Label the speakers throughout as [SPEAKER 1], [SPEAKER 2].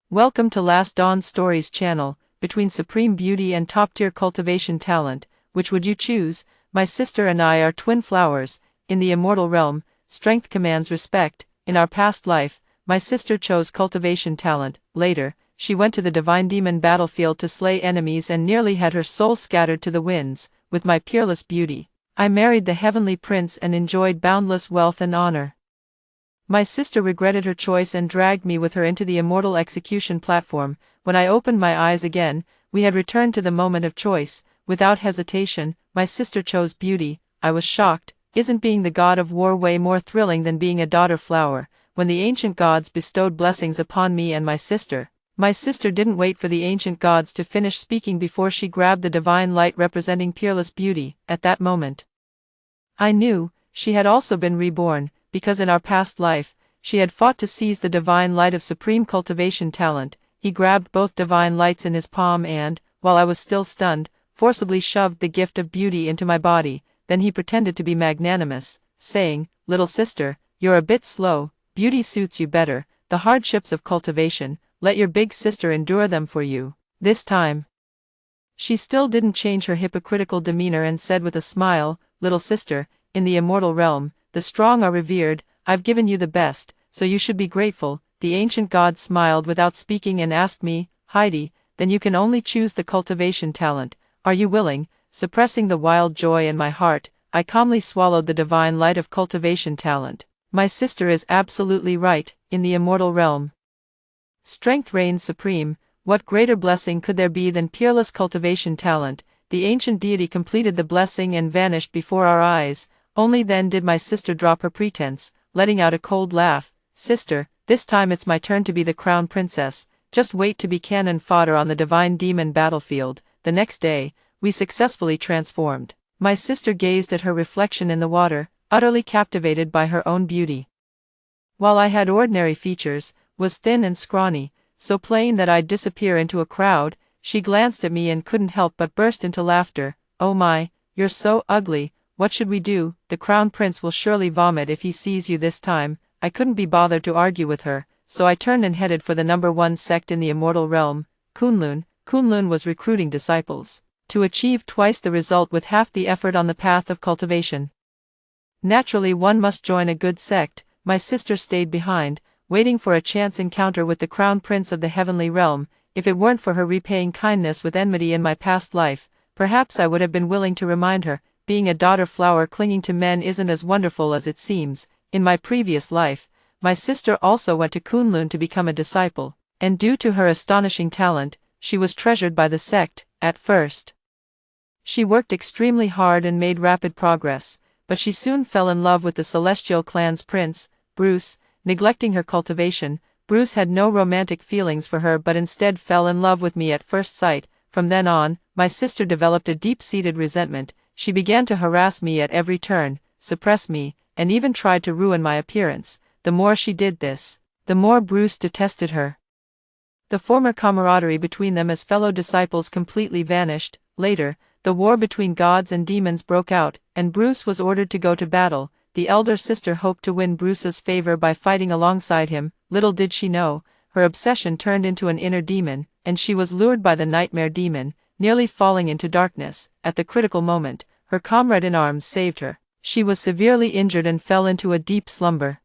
[SPEAKER 1] Welcome to Last Dawn Stories channel. Between supreme beauty and top-tier cultivation talent, which would you choose? My sister and I are twin flowers. In the immortal realm, strength commands respect. In our past life, my sister chose cultivation talent. Later, she went to the divine demon battlefield to slay enemies and nearly had her soul scattered to the winds. With my peerless beauty, I married the heavenly prince and enjoyed boundless wealth and honor. My sister regretted her choice and dragged me with her into the immortal execution platform. When I opened my eyes again, we had returned to the moment of choice. Without hesitation, my sister chose beauty. I was shocked. Isn't being the god of war way more thrilling than being a daughter flower? When the ancient gods bestowed blessings upon me and my sister didn't wait for the ancient gods to finish speaking before she grabbed the divine light representing peerless beauty. At that moment, I knew she had also been reborn, because in our past life, she had fought to seize the divine light of supreme cultivation talent. He grabbed both divine lights in his palm and, while I was still stunned, forcibly shoved the gift of beauty into my body. Then he pretended to be magnanimous, saying, "Little sister, you're a bit slow, beauty suits you better. The hardships of cultivation, let your big sister endure them for you." This time, she still didn't change her hypocritical demeanor and said with a smile, "Little sister, in the immortal realm, the strong are revered. I've given you the best, so you should be grateful." The ancient god smiled without speaking and asked me, "Heidi, then you can only choose the cultivation talent. Are you willing?" Suppressing the wild joy in my heart, I calmly swallowed the divine light of cultivation talent. My sister is absolutely right. In the immortal realm, strength reigns supreme. What greater blessing could there be than peerless cultivation talent? The ancient deity completed the blessing and vanished before our eyes. Only then did my sister drop her pretense, letting out a cold laugh. "Sister, this time it's my turn to be the crown princess. Just wait to be cannon fodder on the divine demon battlefield." The next day, we successfully transformed. My sister gazed at her reflection in the water, utterly captivated by her own beauty. While I had ordinary features, was thin and scrawny, so plain that I'd disappear into a crowd, she glanced at me and couldn't help but burst into laughter. "Oh my, you're so ugly. What should we do? The crown prince will surely vomit if he sees you this time." I couldn't be bothered to argue with her, so I turned and headed for the #1 sect in the immortal realm, Kunlun. Kunlun was recruiting disciples to achieve twice the result with half the effort on the path of cultivation. Naturally, one must join a good sect. My sister stayed behind, waiting for a chance encounter with the crown prince of the heavenly realm. If it weren't for her repaying kindness with enmity in my past life, perhaps I would have been willing to remind her, being a daughter flower clinging to men isn't as wonderful as it seems. In my previous life, my sister also went to Kunlun to become a disciple, and due to her astonishing talent, she was treasured by the sect. At first, she worked extremely hard and made rapid progress, but she soon fell in love with the celestial clan's prince, Bruce. Neglecting her cultivation, Bruce had no romantic feelings for her but instead fell in love with me at first sight. From then on, my sister developed a deep-seated resentment. She began to harass me at every turn, suppress me, and even tried to ruin my appearance. The more she did this, the more Bruce detested her. The former camaraderie between them as fellow disciples completely vanished. Later, the war between gods and demons broke out, and Bruce was ordered to go to battle. The elder sister hoped to win Bruce's favor by fighting alongside him. Little did she know, her obsession turned into an inner demon, and she was lured by the nightmare demon, nearly falling into darkness. At the critical moment, her comrade in arms saved her. She was severely injured and fell into a deep slumber.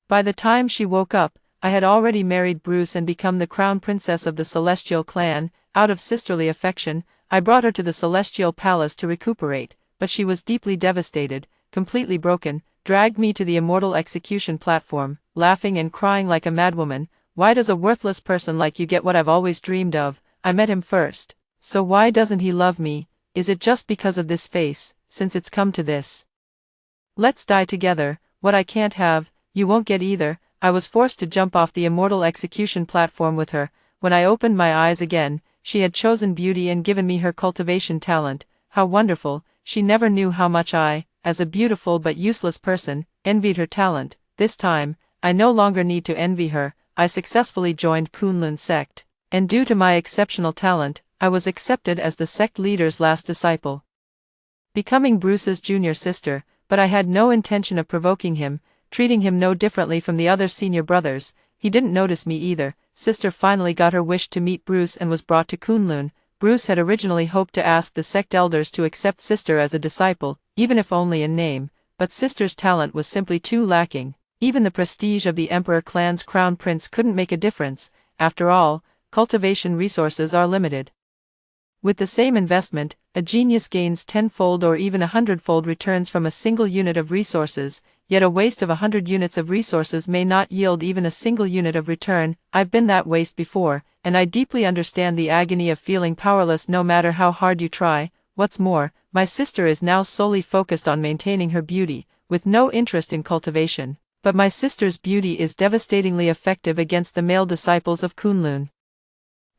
[SPEAKER 1] By the time she woke up, I had already married Bruce and become the crown princess of the celestial clan. Out of sisterly affection, I brought her to the celestial palace to recuperate, but she was deeply devastated, completely broken, dragged me to the immortal execution platform, laughing and crying like a madwoman. "Why does a worthless person like you get what I've always dreamed of? I met him first, so why doesn't he love me? Is it just because of this face? Since it's come to this, let's die together. What I can't have, you won't get either." I was forced to jump off the immortal execution platform with her. When I opened my eyes again, she had chosen beauty and given me her cultivation talent. How wonderful! She never knew how much I, as a beautiful but useless person, envied her talent. This time, I no longer need to envy her. I successfully joined Kunlun sect, and due to my exceptional talent, I was accepted as the sect leader's last disciple, becoming Bruce's junior sister. But I had no intention of provoking him, treating him no differently from the other senior brothers. He didn't notice me either, sister finally got her wish to meet Bruce and was brought to Kunlun. Bruce had originally hoped to ask the sect elders to accept sister as a disciple, even if only in name, but sister's talent was simply too lacking. Even the prestige of the Emperor clan's crown prince couldn't make a difference. After all, cultivation resources are limited. With the same investment, a genius gains tenfold or even 100-fold returns from a single unit of resources, yet a waste of 100 units of resources may not yield even a single unit of return. I've been that waste before, and I deeply understand the agony of feeling powerless no matter how hard you try. What's more, my sister is now solely focused on maintaining her beauty, with no interest in cultivation. But my sister's beauty is devastatingly effective against the male disciples of Kunlun.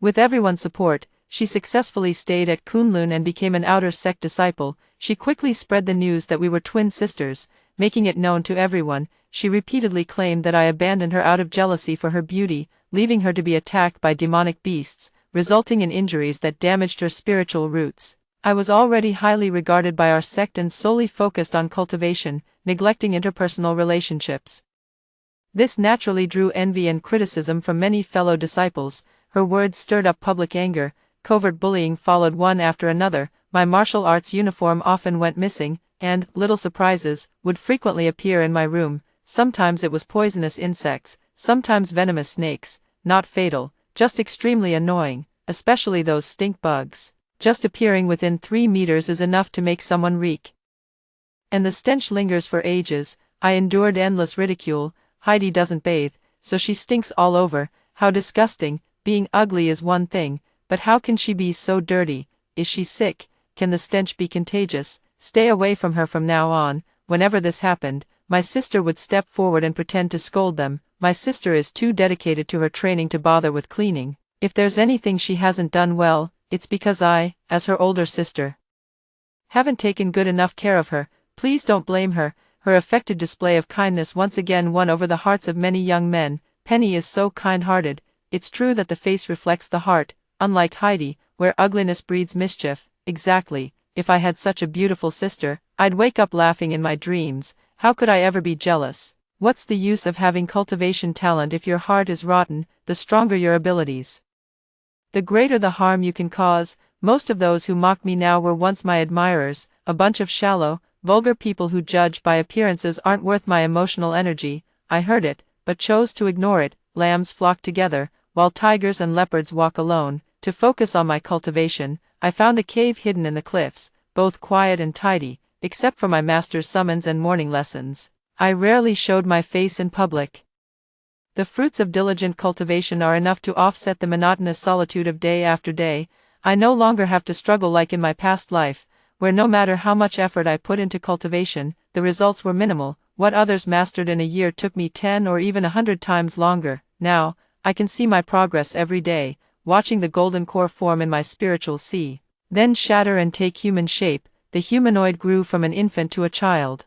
[SPEAKER 1] With everyone's support, she successfully stayed at Kunlun and became an outer sect disciple. She quickly spread the news that we were twin sisters, making it known to everyone. She repeatedly claimed that I abandoned her out of jealousy for her beauty, leaving her to be attacked by demonic beasts, resulting in injuries that damaged her spiritual roots. I was already highly regarded by our sect and solely focused on cultivation, neglecting interpersonal relationships. This naturally drew envy and criticism from many fellow disciples. Her words stirred up public anger. Covert bullying followed one after another. My martial arts uniform often went missing, and, little surprises, would frequently appear in my room. Sometimes it was poisonous insects, sometimes venomous snakes, not fatal, just extremely annoying, especially those stink bugs. Just appearing within 3 meters is enough to make someone reek. And the stench lingers for ages. I endured endless ridicule. Heidi doesn't bathe, so she stinks all over. How disgusting. Being ugly is one thing, but how can she be so dirty? Is she sick? Can the stench be contagious? Stay away from her from now on. Whenever this happened, my sister would step forward and pretend to scold them. My sister is too dedicated to her training to bother with cleaning. If there's anything she hasn't done well, it's because I, as her older sister, haven't taken good enough care of her. Please don't blame her. Her affected display of kindness once again won over the hearts of many young men. Penny is so kind-hearted. It's true that the face reflects the heart, unlike Heidi, where ugliness breeds mischief. Exactly. If I had such a beautiful sister, I'd wake up laughing in my dreams. How could I ever be jealous? What's the use of having cultivation talent if your heart is rotten? The stronger your abilities, the greater the harm you can cause. Most of those who mock me now were once my admirers. A bunch of shallow, vulgar people who judge by appearances aren't worth my emotional energy. I heard it, but chose to ignore it. Lambs flock together, while tigers and leopards walk alone. To focus on my cultivation, I found a cave hidden in the cliffs, both quiet and tidy, except for my master's summons and morning lessons. I rarely showed my face in public. The fruits of diligent cultivation are enough to offset the monotonous solitude of day after day. I no longer have to struggle like in my past life, where no matter how much effort I put into cultivation, the results were minimal. What others mastered in a year took me 10 or even 100 times longer. Now, I can see my progress every day, watching the golden core form in my spiritual sea, then shatter and take human shape. The humanoid grew from an infant to a child,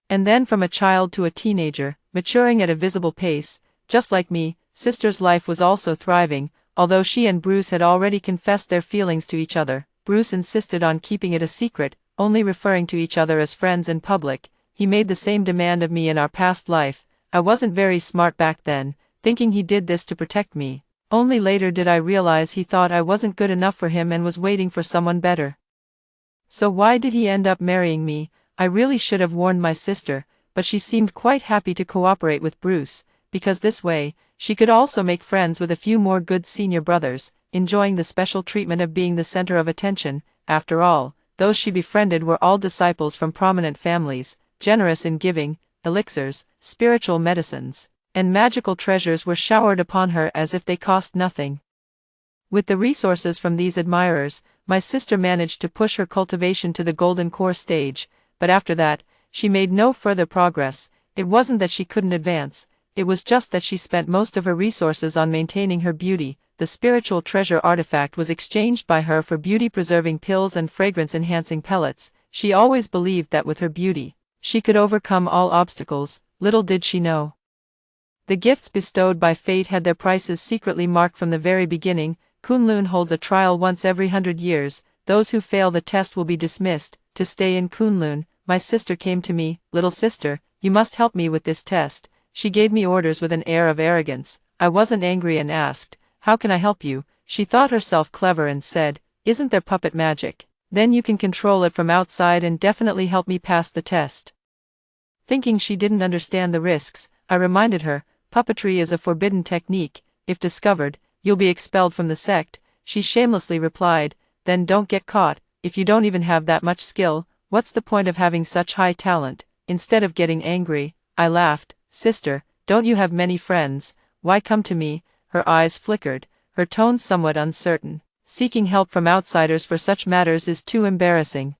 [SPEAKER 1] and then from a child to a teenager, maturing at a visible pace. Just like me, sister's life was also thriving. Although she and Bruce had already confessed their feelings to each other, Bruce insisted on keeping it a secret, only referring to each other as friends in public. He made the same demand of me in our past life. I wasn't very smart back then, thinking he did this to protect me. Only later did I realize he thought I wasn't good enough for him and was waiting for someone better. So why did he end up marrying me? I really should have warned my sister, but she seemed quite happy to cooperate with Bruce, because this way, she could also make friends with a few more good senior brothers, enjoying the special treatment of being the center of attention. After all, those she befriended were all disciples from prominent families, generous in giving. Elixirs, spiritual medicines, and magical treasures were showered upon her as if they cost nothing. With the resources from these admirers, my sister managed to push her cultivation to the golden core stage, but after that, she made no further progress. It wasn't that she couldn't advance, it was just that she spent most of her resources on maintaining her beauty. The spiritual treasure artifact was exchanged by her for beauty-preserving pills and fragrance-enhancing pellets. She always believed that with her beauty, she could overcome all obstacles. Little did she know, the gifts bestowed by fate had their prices secretly marked from the very beginning. Kunlun holds a trial once every 100 years. Those who fail the test will be dismissed. To stay in Kunlun, my sister came to me. Little sister, you must help me with this test. She gave me orders with an air of arrogance. I wasn't angry and asked, "How can I help you?" She thought herself clever and said, "Isn't there puppet magic? Then you can control it from outside and definitely help me pass the test." Thinking she didn't understand the risks, I reminded her, "Puppetry is a forbidden technique. If discovered, you'll be expelled from the sect." She shamelessly replied, "Then don't get caught. If you don't even have that much skill, what's the point of having such high talent?" Instead of getting angry, I laughed. "Sister, don't you have many friends? Why come to me?" Her eyes flickered, her tone somewhat uncertain. "Seeking help from outsiders for such matters is too embarrassing.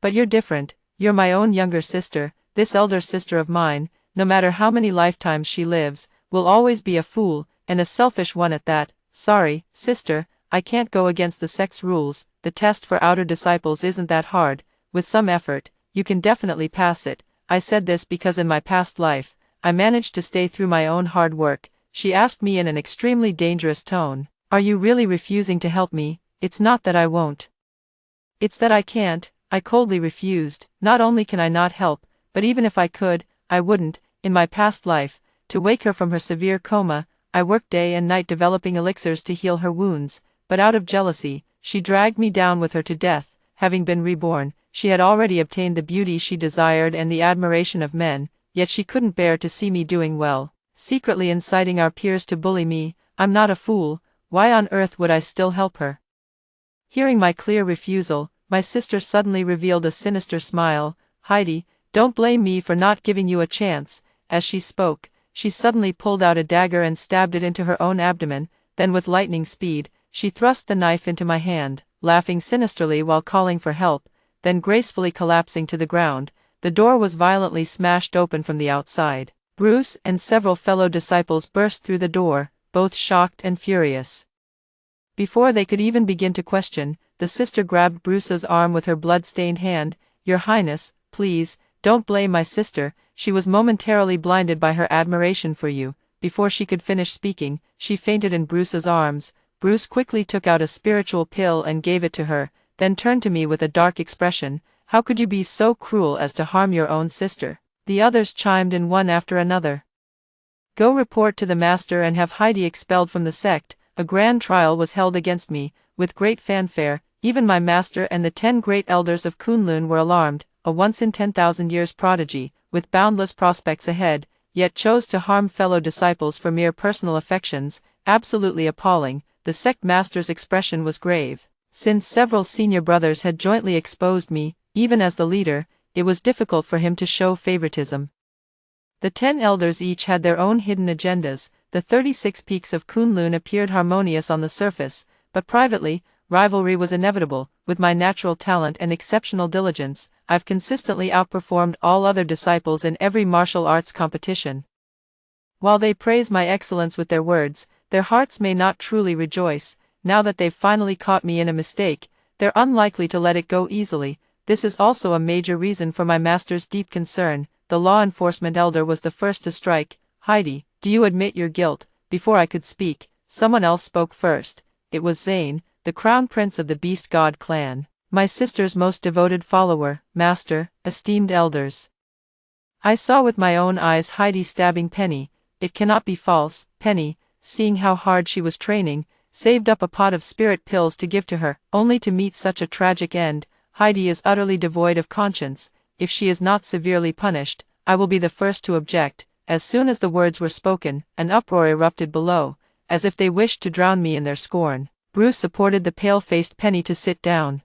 [SPEAKER 1] But you're different. You're my own younger sister. This elder sister of mine, no matter how many lifetimes she lives, will always be a fool, and a selfish one at that." "Sorry, sister, I can't go against the sect's rules. The test for outer disciples isn't that hard. With some effort, you can definitely pass it." I said this because in my past life, I managed to stay through my own hard work. She asked me in an extremely dangerous tone, "Are you really refusing to help me?" "It's not that I won't. It's that I can't," I coldly refused. "Not only can I not help, but even if I could, I wouldn't." In my past life, to wake her from her severe coma, I worked day and night developing elixirs to heal her wounds, but out of jealousy, she dragged me down with her to death. Having been reborn, she had already obtained the beauty she desired and the admiration of men, yet she couldn't bear to see me doing well, secretly inciting our peers to bully me. I'm not a fool. Why on earth would I still help her? Hearing my clear refusal, my sister suddenly revealed a sinister smile. "Heidi, don't blame me for not giving you a chance." As she spoke, she suddenly pulled out a dagger and stabbed it into her own abdomen, then with lightning speed, she thrust the knife into my hand, laughing sinisterly while calling for help, then gracefully collapsing to the ground. The door was violently smashed open from the outside. Bruce and several fellow disciples burst through the door, both shocked and furious. Before they could even begin to question, the sister grabbed Bruce's arm with her blood-stained hand. "Your Highness, please, don't blame my sister. She was momentarily blinded by her admiration for you." Before she could finish speaking, she fainted in Bruce's arms. Bruce quickly took out a spiritual pill and gave it to her, then turned to me with a dark expression. "How could you be so cruel as to harm your own sister?" The others chimed in one after another. "Go report to the master and have Heidi expelled from the sect." A grand trial was held against me, with great fanfare. Even my master and the 10 great elders of Kunlun were alarmed. A once-in-10,000 years prodigy, with boundless prospects ahead, yet chose to harm fellow disciples for mere personal affections. Absolutely appalling. The sect master's expression was grave. Since several senior brothers had jointly exposed me, even as the leader, it was difficult for him to show favoritism. The 10 elders each had their own hidden agendas. The 36 peaks of Kunlun appeared harmonious on the surface, but privately, rivalry was inevitable. With my natural talent and exceptional diligence, I've consistently outperformed all other disciples in every martial arts competition. While they praise my excellence with their words, their hearts may not truly rejoice. Now that they've finally caught me in a mistake, they're unlikely to let it go easily. This is also a major reason for my master's deep concern. The law enforcement elder was the first to strike. "Heidi, do you admit your guilt?" Before I could speak, someone else spoke first. It was Zane, the crown prince of the Beast God clan, my sister's most devoted follower. "Master, esteemed elders, I saw with my own eyes Heidi stabbing Penny. It cannot be false." Penny, seeing how hard she was training, saved up a pot of spirit pills to give to her, only to meet such a tragic end. "Heidi is utterly devoid of conscience. If she is not severely punished, I will be the first to object." As soon as the words were spoken, an uproar erupted below, as if they wished to drown me in their scorn. Bruce supported the pale-faced Penny to sit down,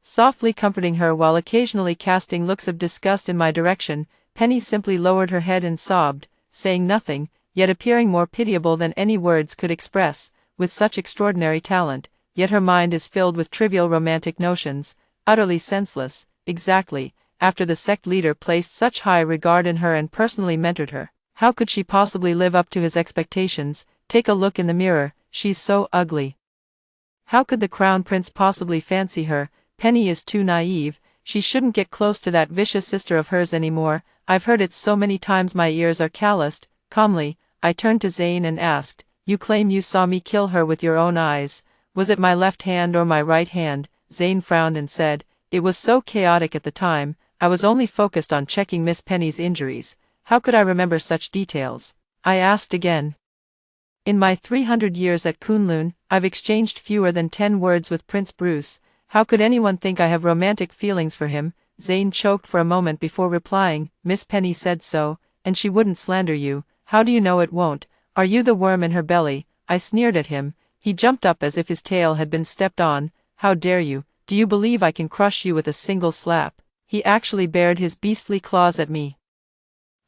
[SPEAKER 1] softly comforting her while occasionally casting looks of disgust in my direction. Penny simply lowered her head and sobbed, saying nothing, yet appearing more pitiable than any words could express. With such extraordinary talent, yet her mind is filled with trivial romantic notions, utterly senseless. Exactly. After the sect leader placed such high regard in her and personally mentored her, how could she possibly live up to his expectations? Take a look in the mirror. She's so ugly. How could the crown prince possibly fancy her? Penny is too naive. She shouldn't get close to that vicious sister of hers anymore. I've heard it so many times my ears are calloused. Calmly, I turned to Zane and asked, "You claim you saw me kill her with your own eyes. Was it my left hand or my right hand?" Zane frowned and said, "It was so chaotic at the time, I was only focused on checking Miss Penny's injuries. How could I remember such details?" I asked again. In my 300 years at Kunlun, I've exchanged fewer than 10 words with Prince Bruce. How could anyone think I have romantic feelings for him? Zane choked for a moment before replying. Miss Penny said so, and she wouldn't slander you. How do you know it won't? Are you the worm in her belly? I sneered at him. He jumped up as if his tail had been stepped on. How dare you? Do you believe I can crush you with a single slap? He actually bared his beastly claws at me.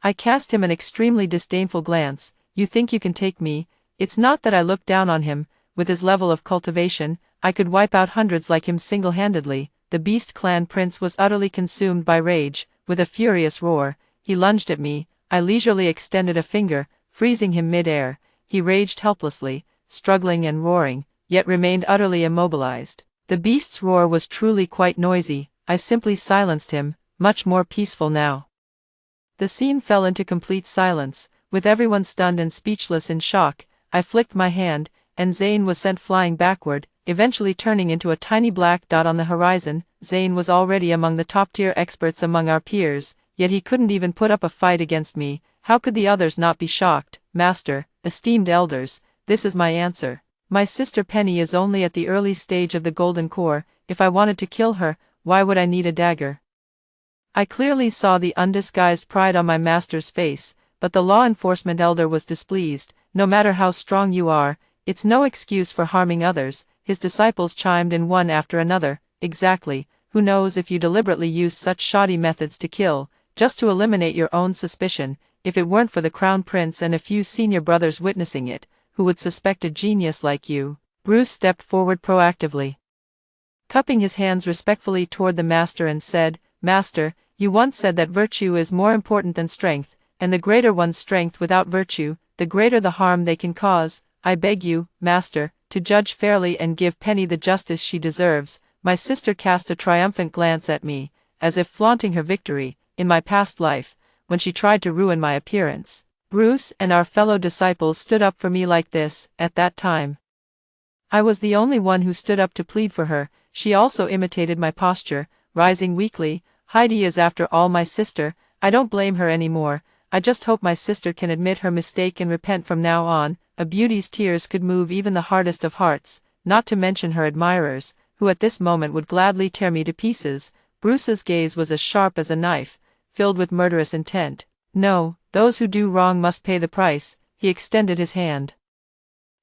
[SPEAKER 1] I cast him an extremely disdainful glance. You think you can take me? It's not that I looked down on him. With his level of cultivation, I could wipe out hundreds like him single-handedly. The Beast Clan prince was utterly consumed by rage. With a furious roar, he lunged at me. I leisurely extended a finger, freezing him mid-air. He raged helplessly, struggling and roaring, yet remained utterly immobilized. The beast's roar was truly quite noisy. I simply silenced him, much more peaceful now. The scene fell into complete silence, with everyone stunned and speechless in shock. I flicked my hand, and Zane was sent flying backward, eventually turning into a tiny black dot on the horizon. Zane was already among the top-tier experts among our peers, yet he couldn't even put up a fight against me. How could the others not be shocked? Master, esteemed elders, this is my answer. My sister Penny is only at the early stage of the Golden Core. If I wanted to kill her, why would I need a dagger? I clearly saw the undisguised pride on my master's face, but the law enforcement elder was displeased. No matter how strong you are, it's no excuse for harming others. His disciples chimed in one after another. Exactly. Who knows if you deliberately used such shoddy methods to kill, just to eliminate your own suspicion. If it weren't for the crown prince and a few senior brothers witnessing it, who would suspect a genius like you? Bruce stepped forward proactively, cupping his hands respectfully toward the master, and said, Master, you once said that virtue is more important than strength, and the greater one's strength without virtue, the greater the harm they can cause. I beg you, Master, to judge fairly and give Penny the justice she deserves. My sister cast a triumphant glance at me, as if flaunting her victory. In my past life, when she tried to ruin my appearance, Bruce and our fellow disciples stood up for me like this. At that time, I was the only one who stood up to plead for her. She also imitated my posture, rising weakly. Heidi is after all my sister. I don't blame her anymore. I just hope my sister can admit her mistake and repent from now on. A beauty's tears could move even the hardest of hearts, not to mention her admirers, who at this moment would gladly tear me to pieces. Bruce's gaze was as sharp as a knife, filled with murderous intent. No, those who do wrong must pay the price. He extended his hand,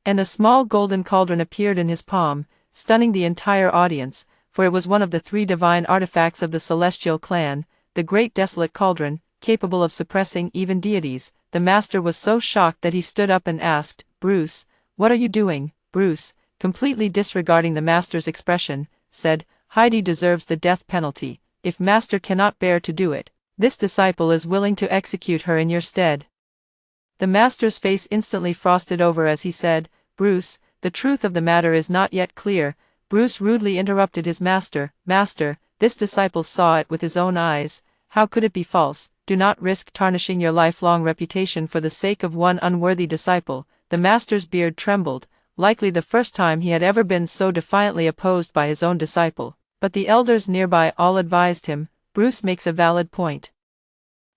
[SPEAKER 1] and a small golden cauldron appeared in his palm, stunning the entire audience, for it was one of the 3 divine artifacts of the Celestial Clan, the Great Desolate Cauldron, capable of suppressing even deities. The master was so shocked that he stood up and asked, Bruce, what are you doing? Bruce, completely disregarding the master's expression, said, Heidi deserves the death penalty. If master cannot bear to do it, this disciple is willing to execute her in your stead. The master's face instantly frosted over as he said, Bruce, the truth of the matter is not yet clear. Bruce rudely interrupted his master. Master, this disciple saw it with his own eyes. How could it be false? Do not risk tarnishing your lifelong reputation for the sake of one unworthy disciple. The master's beard trembled, likely the first time he had ever been so defiantly opposed by his own disciple. But the elders nearby all advised him, Bruce makes a valid point.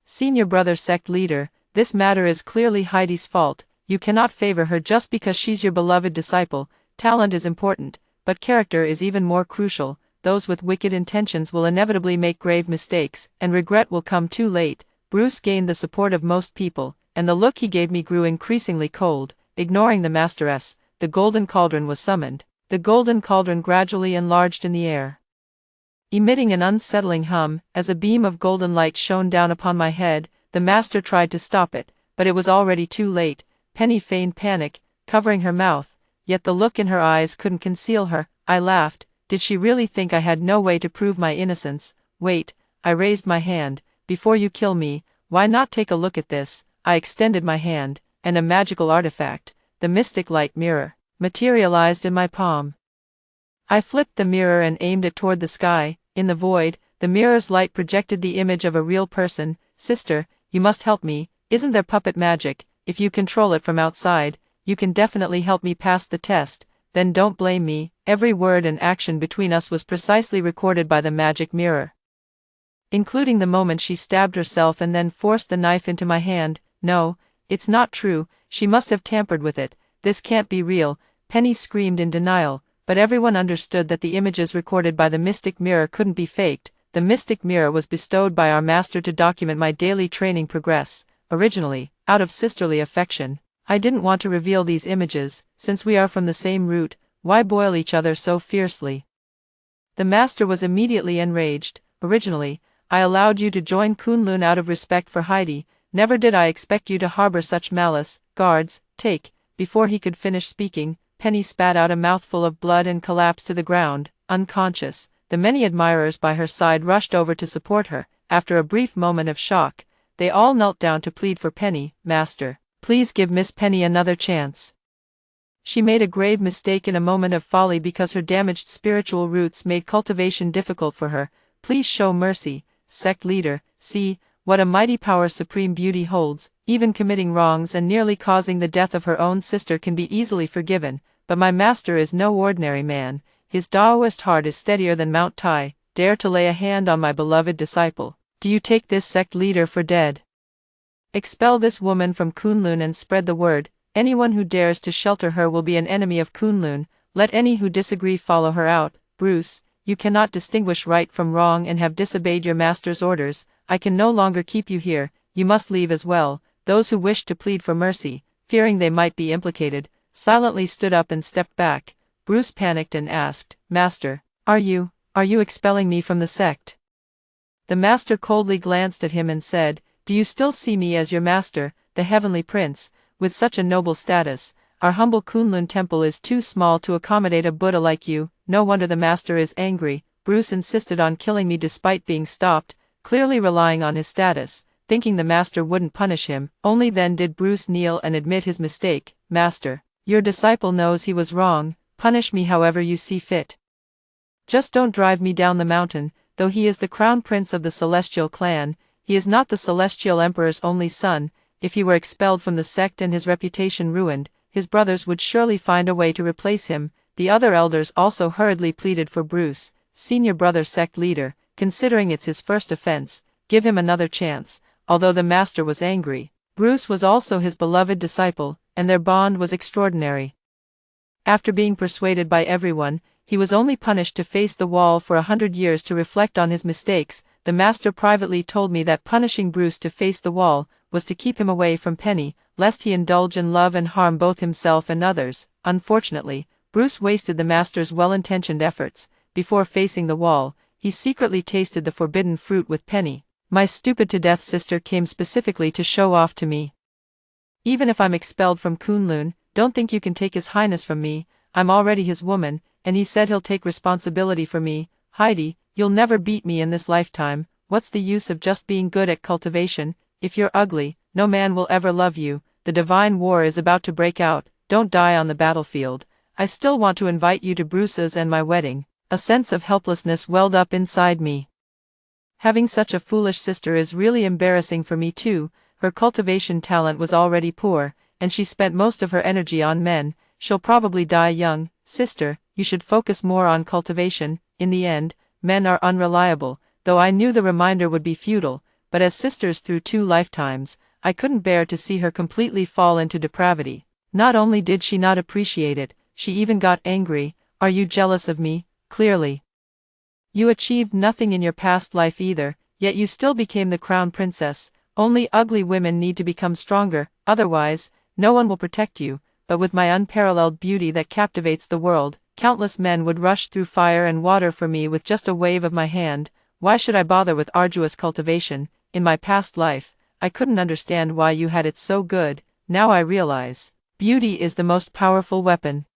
[SPEAKER 1] Senior brother sect leader, this matter is clearly Heidi's fault. You cannot favor her just because she's your beloved disciple. Talent is important, but character is even more crucial. Those with wicked intentions will inevitably make grave mistakes, and regret will come too late. Bruce gained the support of most people, and the look he gave me grew increasingly cold. Ignoring the masteress, the golden cauldron was summoned. The golden cauldron gradually enlarged in the air, emitting an unsettling hum. As a beam of golden light shone down upon my head, the master tried to stop it, but it was already too late. Penny feigned panic, covering her mouth, yet the look in her eyes couldn't conceal her. I laughed. Did she really think I had no way to prove my innocence? Wait, I raised my hand. Before you kill me, why not take a look at this? I extended my hand, and a magical artifact, the mystic light mirror, materialized in my palm. I flipped the mirror and aimed it toward the sky. In the void, the mirror's light projected the image of a real person. Sister, you must help me. Isn't there puppet magic? If you control it from outside, you can definitely help me pass the test. Then don't blame me. Every word and action between us was precisely recorded by the magic mirror, including the moment she stabbed herself and then forced the knife into my hand. No, it's not true. She must have tampered with it. this can't be real," Penny screamed in denial, but everyone understood that the images recorded by the mystic mirror couldn't be faked. The mystic mirror was bestowed by our master to document my daily training progress. Originally, out of sisterly affection, I didn't want to reveal these images. Since we are from the same root, why boil each other so fiercely? The master was immediately enraged. Originally, I allowed you to join Kunlun out of respect for Heidi. Never did I expect you to harbor such malice. Guards, take. Before he could finish speaking, Penny spat out a mouthful of blood and collapsed to the ground, unconscious. The many admirers by her side rushed over to support her. After a brief moment of shock, they all knelt down to plead for Penny. "Master, please give Miss Penny another chance. She made a grave mistake in a moment of folly because her damaged spiritual roots made cultivation difficult for her. Please show mercy." Sect leader, see what a mighty power supreme beauty holds. Even committing wrongs and nearly causing the death of her own sister can be easily forgiven, but my master is no ordinary man. His Taoist heart is steadier than Mount Tai. Dare to lay a hand on my beloved disciple. Do you take this sect leader for dead? Expel this woman from Kunlun and spread the word. Anyone who dares to shelter her will be an enemy of Kunlun. Let any who disagree follow her out. Bruce, you cannot distinguish right from wrong and have disobeyed your master's orders. I can no longer keep you here. You must leave as well. Those who wished to plead for mercy, fearing they might be implicated, silently stood up and stepped back. Bruce panicked and asked, "Master, are you expelling me from the sect?" The master coldly glanced at him and said, "Do you still see me as your master, the heavenly prince, with such a noble status? Our humble Kunlun temple is too small to accommodate a Buddha like you." No wonder the master is angry. Bruce insisted on killing me despite being stopped, clearly relying on his status, thinking the master wouldn't punish him. Only then did Bruce kneel and admit his mistake. "Master, your disciple knows he was wrong. Punish me however you see fit. Just don't drive me down the mountain." Though he is the crown prince of the celestial clan, he is not the celestial emperor's only son. If he were expelled from the sect and his reputation ruined, his brothers would surely find a way to replace him. The other elders also hurriedly pleaded for Bruce. "Senior brother sect leader, considering it's his first offense, give him another chance." Although the master was angry, Bruce was also his beloved disciple, and their bond was extraordinary. After being persuaded by everyone, he was only punished to face the wall for 100 years to reflect on his mistakes. The master privately told me that punishing Bruce to face the wall was to keep him away from Penny, lest he indulge in love and harm both himself and others. Unfortunately, Bruce wasted the master's well-intentioned efforts. Before facing the wall, he secretly tasted the forbidden fruit with Penny. My stupid-to-death sister came specifically to show off to me. "Even if I'm expelled from Kunlun, don't think you can take his highness from me. I'm already his woman, and he said he'll take responsibility for me. Heidi, you'll never beat me in this lifetime. What's the use of just being good at cultivation? If you're ugly, no man will ever love you. The divine war is about to break out. Don't die on the battlefield. I still want to invite you to Bruce's and my wedding." A sense of helplessness welled up inside me. Having such a foolish sister is really embarrassing for me too. Her cultivation talent was already poor, and she spent most of her energy on men. She'll probably die young. "Sister, you should focus more on cultivation. In the end, men are unreliable." Though I knew the reminder would be futile, but as sisters through 2 lifetimes, I couldn't bear to see her completely fall into depravity. Not only did she not appreciate it, she even got angry. "Are you jealous of me?" "Clearly. You achieved nothing in your past life either, yet you still became the crown princess. Only ugly women need to become stronger, otherwise, no one will protect you. But with my unparalleled beauty that captivates the world, countless men would rush through fire and water for me with just a wave of my hand. Why should I bother with arduous cultivation? In my past life, I couldn't understand why you had it so good. Now I realize, beauty is the most powerful weapon."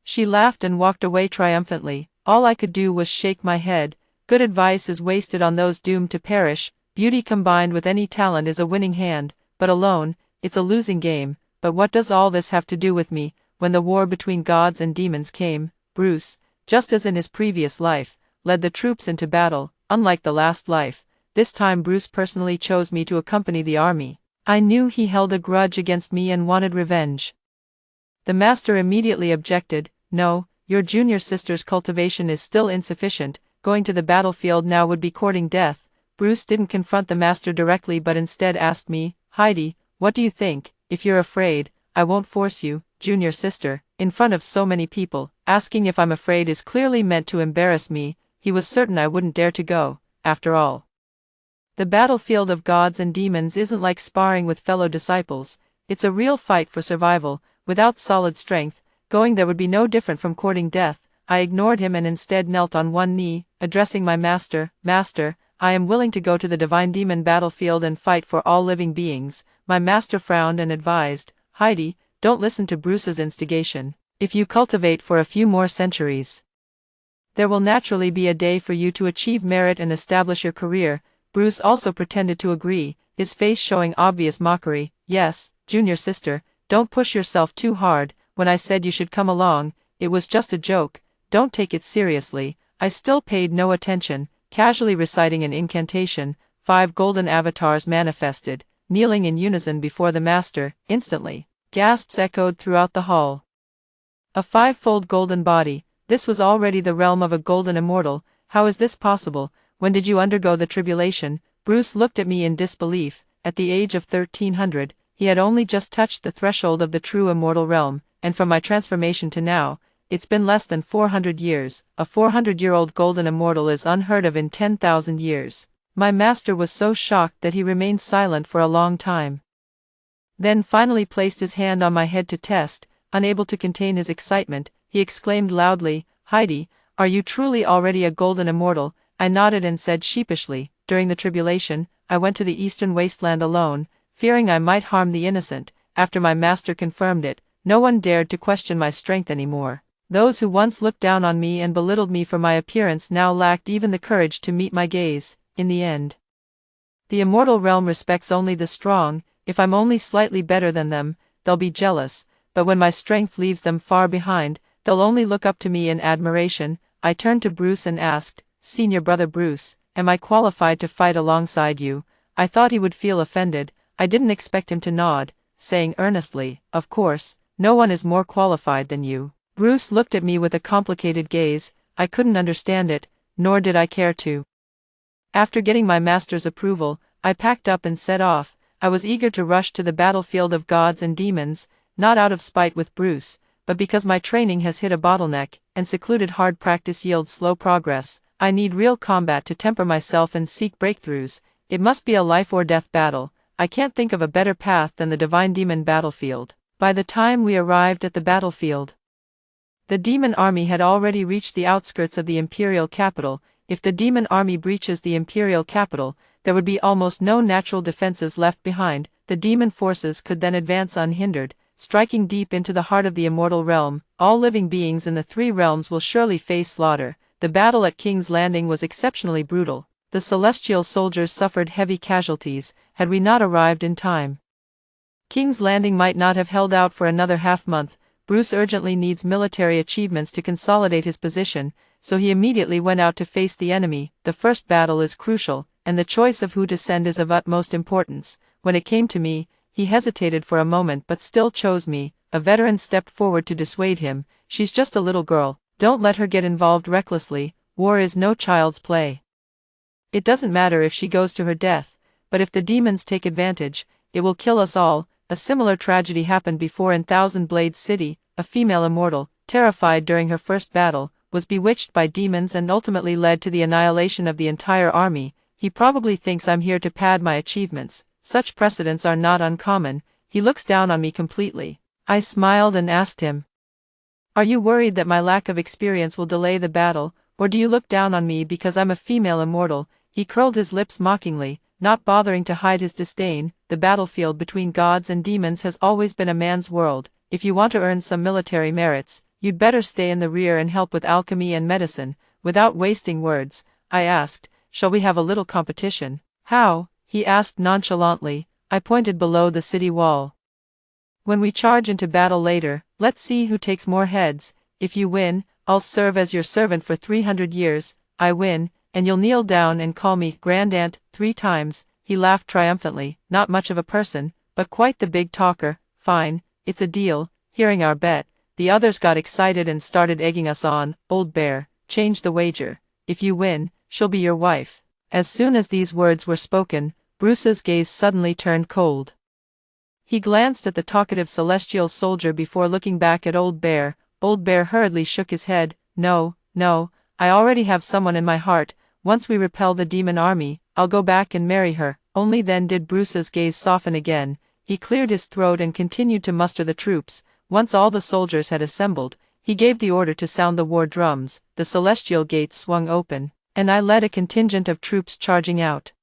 [SPEAKER 1] She laughed and walked away triumphantly. All I could do was shake my head. Good advice is wasted on those doomed to perish. Beauty combined with any talent is a winning hand, but alone, it's a losing game. But what does all this have to do with me? When the war between gods and demons came, Bruce, just as in his previous life, led the troops into battle. Unlike the last life, this time Bruce personally chose me to accompany the army. I knew he held a grudge against me and wanted revenge. The master immediately objected. "No, your junior sister's cultivation is still insufficient. Going to the battlefield now would be courting death." Bruce didn't confront the master directly but instead asked me, "Heidi, what do you think? If you're afraid, I won't force you, junior sister, in front of so many people. Asking if I'm afraid is clearly meant to embarrass me. He was certain I wouldn't dare to go, after all. The battlefield of gods and demons isn't like sparring with fellow disciples, it's a real fight for survival. Without solid strength, going there would be no different from courting death. I ignored him and instead knelt on one knee, addressing my master. Master, I am willing to go to the divine demon battlefield and fight for all living beings. My master frowned and advised, Heidi, don't listen to Bruce's instigation. If you cultivate for a few more centuries, there will naturally be a day for you to achieve merit and establish your career. Bruce also pretended to agree, his face showing obvious mockery. Yes, junior sister, don't push yourself too hard. When I said you should come along, it was just a joke. Don't take it seriously. I still paid no attention, casually reciting an incantation. 5 golden avatars manifested, kneeling in unison before the master. Instantly, gasps echoed throughout the hall. A 5-fold golden body. This was already the realm of a golden immortal. How is this possible? When did you undergo the tribulation? Bruce looked at me in disbelief. At the age of 1300, he had only just touched the threshold of the true immortal realm, and from my transformation to now, it's been less than 400 years. A 400-year-old golden immortal is unheard of in 10,000 years. My master was so shocked that he remained silent for a long time. Then finally placed his hand on my head to test. Unable to contain his excitement, he exclaimed loudly, Heidi, are you truly already a golden immortal? I nodded and said sheepishly, during the tribulation, I went to the eastern wasteland alone, fearing I might harm the innocent. After my master confirmed it, no one dared to question my strength anymore. Those who once looked down on me and belittled me for my appearance now lacked even the courage to meet my gaze. In the end, the immortal realm respects only the strong. If I'm only slightly better than them, they'll be jealous, but when my strength leaves them far behind, they'll only look up to me in admiration. I turned to Bruce and asked, Senior Brother Bruce, am I qualified to fight alongside you? I thought he would feel offended. I didn't expect him to nod, saying earnestly, Of course, no one is more qualified than you. Bruce looked at me with a complicated gaze. I couldn't understand it, nor did I care to. After getting my master's approval, I packed up and set off. I was eager to rush to the battlefield of gods and demons, not out of spite with Bruce, but because my training has hit a bottleneck, and secluded hard practice yields slow progress. I need real combat to temper myself and seek breakthroughs. It must be a life or death battle. I can't think of a better path than the divine demon battlefield. By the time we arrived at the battlefield, the demon army had already reached the outskirts of the imperial capital. If the demon army breaches the imperial capital, there would be almost no natural defenses left behind. The demon forces could then advance unhindered, striking deep into the heart of the immortal realm. All living beings in the 3 realms will surely face slaughter. The battle at King's Landing was exceptionally brutal. The celestial soldiers suffered heavy casualties, had we not arrived in time. King's Landing might not have held out for another half-month. Bruce urgently needs military achievements to consolidate his position, so he immediately went out to face the enemy. The first battle is crucial, and the choice of who to send is of utmost importance. When it came to me, he hesitated for a moment but still chose me. A veteran stepped forward to dissuade him. She's just a little girl. Don't let her get involved recklessly. War is no child's play. It doesn't matter if she goes to her death, but if the demons take advantage, it will kill us all. A similar tragedy happened before in Thousand Blades City. A female immortal, terrified during her first battle, was bewitched by demons and ultimately led to the annihilation of the entire army. He probably thinks I'm here to pad my achievements. Such precedents are not uncommon. He looks down on me completely. I smiled and asked him, Are you worried that my lack of experience will delay the battle, or do you look down on me because I'm a female immortal? He curled his lips mockingly, not bothering to hide his disdain. The battlefield between gods and demons has always been a man's world. If you want to earn some military merits, you'd better stay in the rear and help with alchemy and medicine. Without wasting words, I asked, Shall we have a little competition? How? He asked nonchalantly. I pointed below the city wall. When we charge into battle later, let's see who takes more heads. If you win, I'll serve as your servant for 300 years. I win, and you'll kneel down and call me Grandaunt 3 times. He laughed triumphantly. Not much of a person, but quite the big talker. Fine, it's a deal. Hearing our bet, the others got excited and started egging us on. Old Bear, change the wager. If you win, she'll be your wife. As soon as these words were spoken, Bruce's gaze suddenly turned cold. He glanced at the talkative celestial soldier before looking back at Old Bear. Old Bear hurriedly shook his head. No, no, I already have someone in my heart. Once we repel the demon army, I'll go back and marry her. Only then did Bruce's gaze soften again. He cleared his throat and continued to muster the troops. Once all the soldiers had assembled, he gave the order to sound the war drums. The celestial gates swung open, and I led a contingent of troops charging out.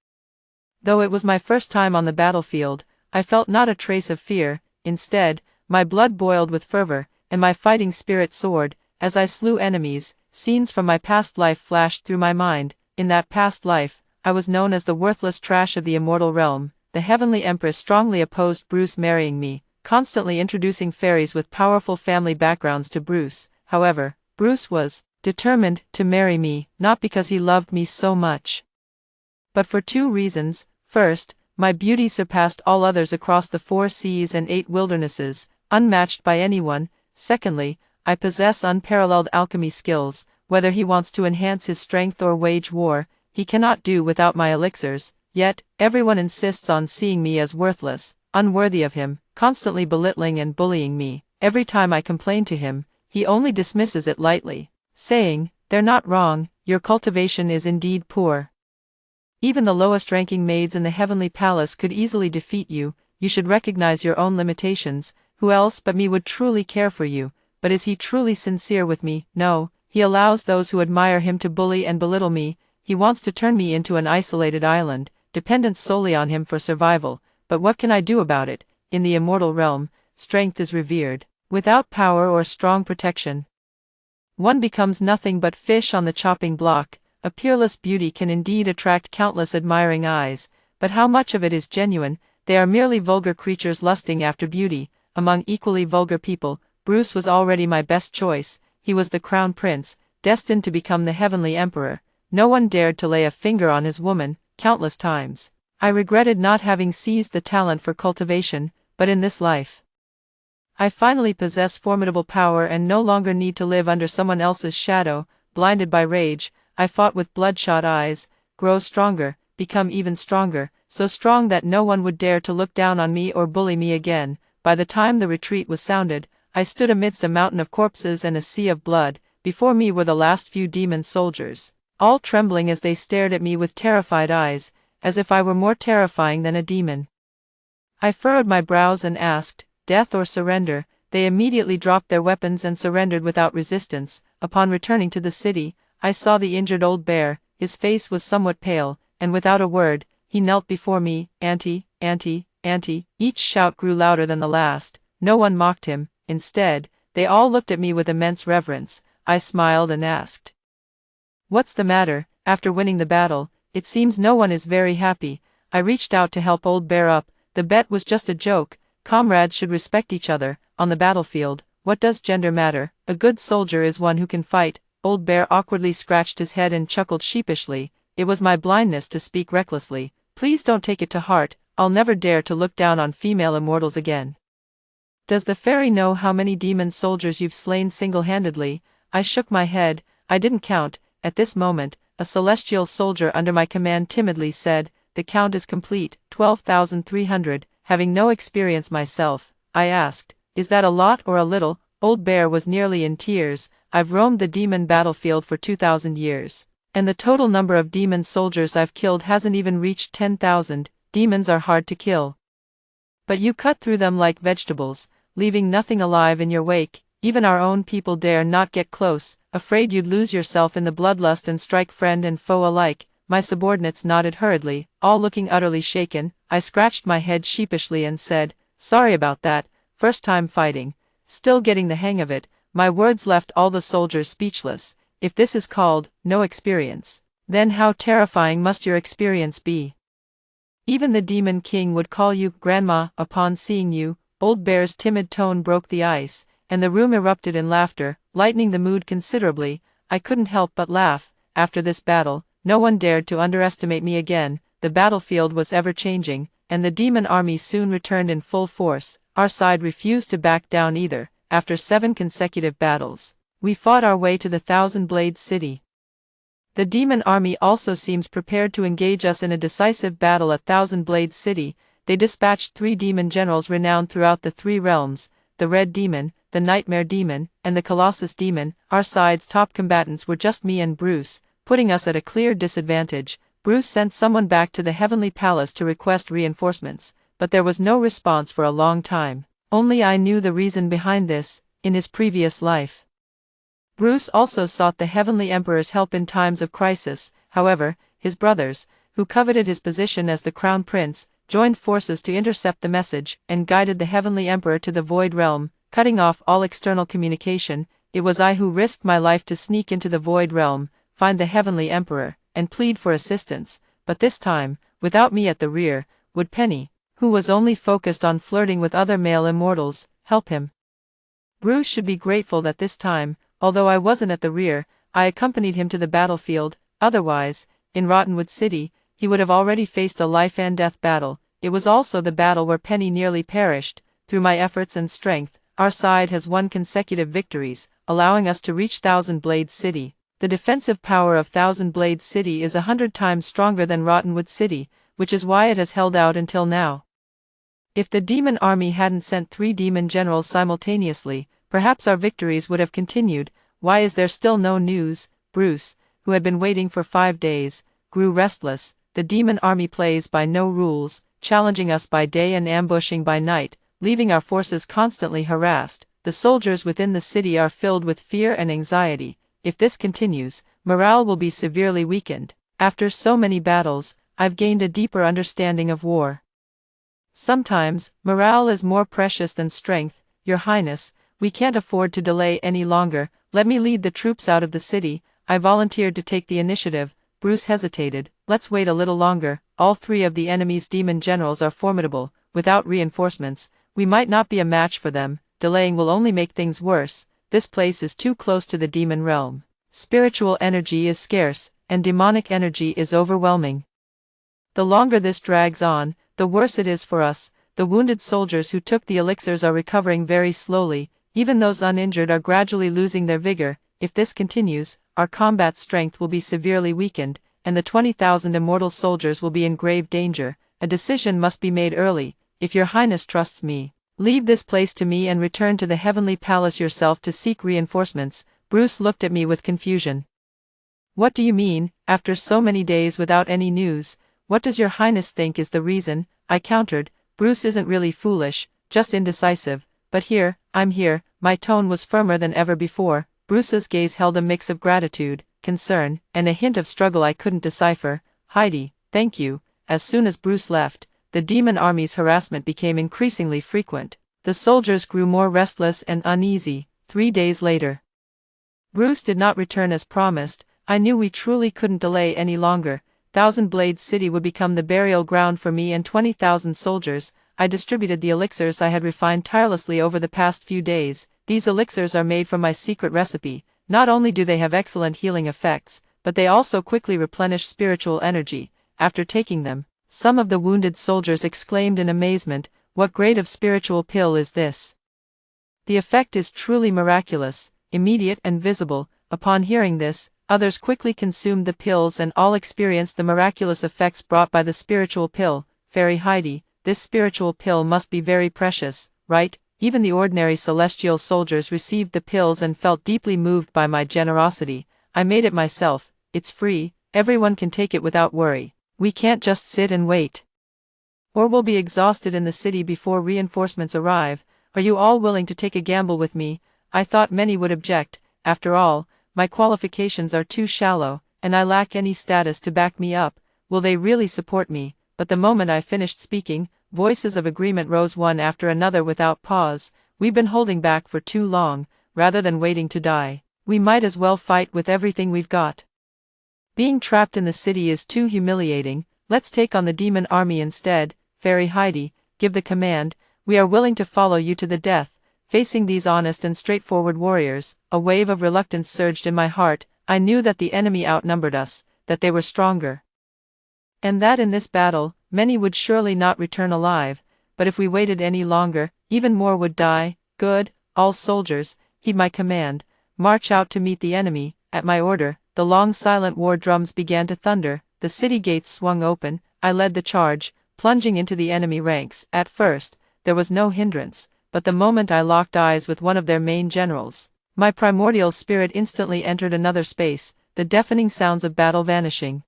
[SPEAKER 1] Though it was my first time on the battlefield, I felt not a trace of fear. Instead, my blood boiled with fervor, and my fighting spirit soared. As I slew enemies, scenes from my past life flashed through my mind. In that past life, I was known as the worthless trash of the immortal realm. The Heavenly Empress strongly opposed Bruce marrying me, constantly introducing fairies with powerful family backgrounds to Bruce. However, Bruce was determined to marry me, not because he loved me so much, but for two reasons. First, my beauty surpassed all others across the 4 seas and 8 wildernesses, unmatched by anyone. Secondly, I possess unparalleled alchemy skills. Whether he wants to enhance his strength or wage war, he cannot do without my elixirs. Yet, everyone insists on seeing me as worthless, unworthy of him, constantly belittling and bullying me. Every time I complain to him, he only dismisses it lightly, saying, "They're not wrong, your cultivation is indeed poor. Even the lowest-ranking maids in the heavenly palace could easily defeat you. You should recognize your own limitations. Who else but me would truly care for you?" But is he truly sincere with me? No, he allows those who admire him to bully and belittle me. He wants to turn me into an isolated island, dependent solely on him for survival. But what can I do about it? In the immortal realm, strength is revered. Without power or strong protection, one becomes nothing but fish on the chopping block. A peerless beauty can indeed attract countless admiring eyes, but how much of it is genuine? They are merely vulgar creatures lusting after beauty. Among equally vulgar people, Bruce was already my best choice. He was the crown prince, destined to become the heavenly emperor. No one dared to lay a finger on his woman. Countless times, I regretted not having seized the talent for cultivation, but in this life, I finally possess formidable power and no longer need to live under someone else's shadow. Blinded by rage, I fought with bloodshot eyes, grow stronger, become even stronger, so strong that no one would dare to look down on me or bully me again. By the time the retreat was sounded, I stood amidst a mountain of corpses and a sea of blood. Before me were the last few demon soldiers, all trembling as they stared at me with terrified eyes, as if I were more terrifying than a demon. I furrowed my brows and asked, "Death or surrender?" They immediately dropped their weapons and surrendered without resistance. Upon returning to the city, I saw the injured Old Bear. His face was somewhat pale, and without a word, he knelt before me. "Auntie, auntie, auntie." Each shout grew louder than the last. No one mocked him. Instead, they all looked at me with immense reverence. I smiled and asked, "What's the matter?" After winning the battle, it seems no one is very happy. I reached out to help Old Bear up. The bet was just a joke. Comrades should respect each other. On the battlefield, what does gender matter? A good soldier is one who can fight. Old Bear awkwardly scratched his head and chuckled sheepishly. It was my blindness to speak recklessly. "Please don't take it to heart. I'll never dare to look down on female immortals again." "Does the fairy know how many demon soldiers you've slain single-handedly?" I shook my head. I didn't count. At this moment, a celestial soldier under my command timidly said, "The count is complete, 12,300. Having no experience myself, I asked, "Is that a lot or a little?" Old Bear was nearly in tears. "I've roamed the demon battlefield for 2,000 years, and the total number of demon soldiers I've killed hasn't even reached 10,000. Demons are hard to kill, but you cut through them like vegetables, leaving nothing alive in your wake. Even our own people dare not get close, afraid you'd lose yourself in the bloodlust and strike friend and foe alike." My subordinates nodded hurriedly, all looking utterly shaken. I scratched my head sheepishly and said, "Sorry about that, first time fighting, still getting the hang of it." My words left all the soldiers speechless. If this is called no experience, then how terrifying must your experience be? Even the Demon King would call you Grandma upon seeing you. Old Bear's timid tone broke the ice, and the room erupted in laughter, lightening the mood considerably. I couldn't help but laugh. After this battle, no one dared to underestimate me again. The battlefield was ever-changing, and the demon army soon returned in full force. Our side refused to back down either. After 7 consecutive battles, we fought our way to the Thousand-Blade City. The demon army also seems prepared to engage us in a decisive battle at Thousand-Blade City. they dispatched 3 demon generals renowned throughout the 3 realms, the Red Demon, the Nightmare Demon, and the Colossus Demon. Our side's top combatants were just me and Bruce, putting us at a clear disadvantage. Bruce sent someone back to the Heavenly Palace to request reinforcements, but there was no response for a long time. Only I knew the reason behind this. In his previous life, Bruce also sought the Heavenly Emperor's help in times of crisis. However, his brothers, who coveted his position as the Crown Prince, joined forces to intercept the message and guided the Heavenly Emperor to the Void Realm, cutting off all external communication. It was I who risked my life to sneak into the Void Realm, find the Heavenly Emperor, and plead for assistance, but this time, without me at the rear, would Penny, who was only focused on flirting with other male immortals, help him. Bruce should be grateful that this time, although I wasn't at the rear, I accompanied him to the battlefield. Otherwise, in Rottenwood City, he would have already faced a life-and-death battle. It was also the battle where Penny nearly perished. Through my efforts and strength, our side has won consecutive victories, allowing us to reach Thousand Blades City. The defensive power of Thousand Blades City is 100 times stronger than Rottenwood City, which is why it has held out until now. If the demon army hadn't sent 3 demon generals simultaneously, perhaps our victories would have continued. Why is there still no news? Bruce, who had been waiting for 5 days, grew restless. The demon army plays by no rules, challenging us by day and ambushing by night, leaving our forces constantly harassed. The soldiers within the city are filled with fear and anxiety. If this continues, morale will be severely weakened. After so many battles, I've gained a deeper understanding of war. Sometimes, morale is more precious than strength. Your Highness, we can't afford to delay any longer. Let me lead the troops out of the city. I volunteered to take the initiative. Bruce hesitated. Let's wait a little longer. All 3 of the enemy's demon generals are formidable. Without reinforcements, we might not be a match for them. Delaying will only make things worse. This place is too close to the demon realm. Spiritual energy is scarce, and demonic energy is overwhelming. The longer this drags on, the worse it is for us. The wounded soldiers who took the elixirs are recovering very slowly. Even those uninjured are gradually losing their vigor. If this continues, our combat strength will be severely weakened, and the 20,000 immortal soldiers will be in grave danger. A decision must be made early. If your Highness trusts me, leave this place to me and return to the Heavenly Palace yourself to seek reinforcements. Bruce looked at me with confusion. What do you mean? After so many days without any news, what does your Highness think is the reason? I countered. Bruce isn't really foolish, just indecisive. But I'm here. My tone was firmer than ever before. Bruce's gaze held a mix of gratitude, concern, and a hint of struggle I couldn't decipher. Heidi, thank you. As soon as Bruce left, the demon army's harassment became increasingly frequent. The soldiers grew more restless and uneasy. 3 days later, Bruce did not return as promised. I knew we truly couldn't delay any longer. Thousand Blades City would become the burial ground for me and 20,000 soldiers. I distributed the elixirs I had refined tirelessly over the past few days. These elixirs are made from my secret recipe. Not only do they have excellent healing effects, but they also quickly replenish spiritual energy. After taking them, some of the wounded soldiers exclaimed in amazement, "What grade of spiritual pill is this?" The effect is truly miraculous, immediate and visible. Upon hearing this, others quickly consumed the pills and all experienced the miraculous effects brought by the spiritual pill. Fairy Heidi, this spiritual pill must be very precious, right? Even the ordinary celestial soldiers received the pills and felt deeply moved by my generosity. I made it myself. It's free. Everyone can take it without worry. We can't just sit and wait, or we'll be exhausted in the city before reinforcements arrive. Are you all willing to take a gamble with me? I thought many would object. After all, my qualifications are too shallow, and I lack any status to back me up. Will they really support me? But the moment I finished speaking, voices of agreement rose one after another without pause. We've been holding back for too long. Rather than waiting to die, we might as well fight with everything we've got. Being trapped in the city is too humiliating. Let's take on the demon army instead. Fairy Heidi, give the command. We are willing to follow you to the death. Facing these honest and straightforward warriors, a wave of reluctance surged in my heart. I knew that the enemy outnumbered us, that they were stronger, and that in this battle, many would surely not return alive. But if we waited any longer, even more would die. Good, all soldiers, heed my command. March out to meet the enemy. At my order, the long silent war drums began to thunder. The city gates swung open. I led the charge. plunging into the enemy ranks. At first, there was no hindrance, but the moment I locked eyes with one of their main generals, my primordial spirit instantly entered another space, the deafening sounds of battle vanishing.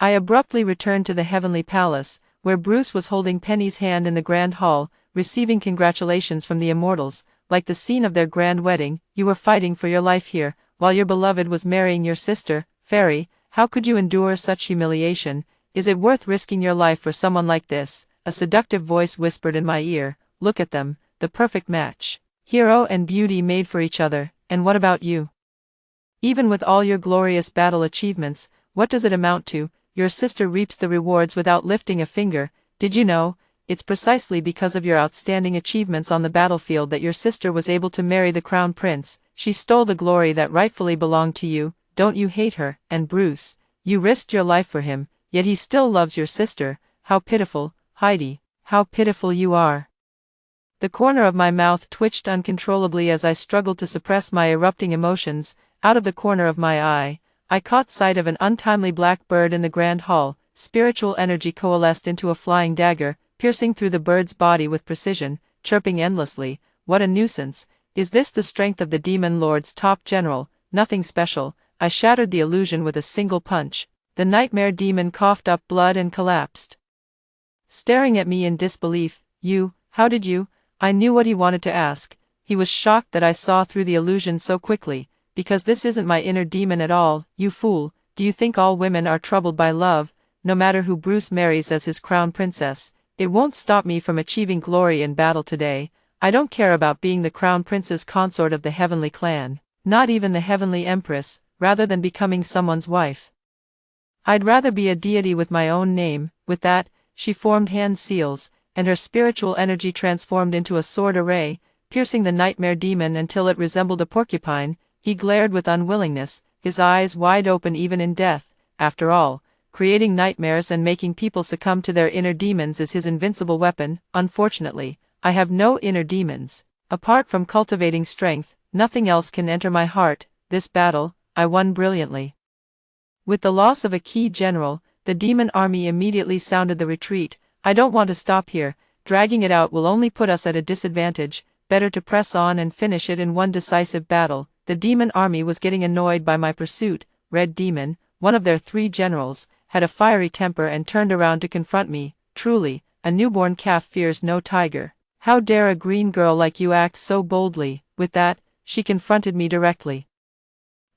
[SPEAKER 1] I abruptly returned to the heavenly palace, where Bruce was holding Penny's hand in the grand hall, receiving congratulations from the immortals. Like the scene of their grand wedding, you were fighting for your life here, while your beloved was marrying your sister. Fairy, how could you endure such humiliation? Is it worth risking your life for someone like this? A seductive voice whispered in my ear. Look at them, the perfect match. Hero and beauty made for each other. And what about you? Even with all your glorious battle achievements, what does it amount to? Your sister reaps the rewards without lifting a finger. Did you know? It's precisely because of your outstanding achievements on the battlefield that your sister was able to marry the crown prince. She stole the glory that rightfully belonged to you. Don't you hate her? And Bruce, you risked your life for him, yet he still loves your sister. How pitiful, Heidi, how pitiful you are. The corner of my mouth twitched uncontrollably as I struggled to suppress my erupting emotions. Out of the corner of my eye, I caught sight of an untimely black bird in the grand hall. Spiritual energy coalesced into a flying dagger, piercing through the bird's body with precision, chirping endlessly. What a nuisance! Is this the strength of the Demon Lord's top general? Nothing special. I shattered the illusion with a single punch. The nightmare demon coughed up blood and collapsed, staring at me in disbelief. You, how did you? I knew what he wanted to ask. He was shocked that I saw through the illusion so quickly. Because this isn't my inner demon at all, you fool. Do you think all women are troubled by love? No matter who Bruce marries as his crown princess, it won't stop me from achieving glory in battle today. I don't care about being the crown prince's consort of the heavenly clan, not even the heavenly empress, rather than becoming someone's wife. I'd rather be a deity with my own name. With that, she formed hand seals, and her spiritual energy transformed into a sword array, piercing the nightmare demon until it resembled a porcupine. He glared with unwillingness, his eyes wide open even in death. After all, creating nightmares and making people succumb to their inner demons is his invincible weapon. Unfortunately, I have no inner demons. Apart from cultivating strength, nothing else can enter my heart. This battle, I won brilliantly. With the loss of a key general, the demon army immediately sounded the retreat. I don't want to stop here. Dragging it out will only put us at a disadvantage. Better to press on and finish it in one decisive battle. The demon army was getting annoyed by my pursuit. Red Demon, one of their 3 generals, had a fiery temper and turned around to confront me. Truly, a newborn calf fears no tiger. How dare a green girl like you act so boldly? With that, she confronted me directly.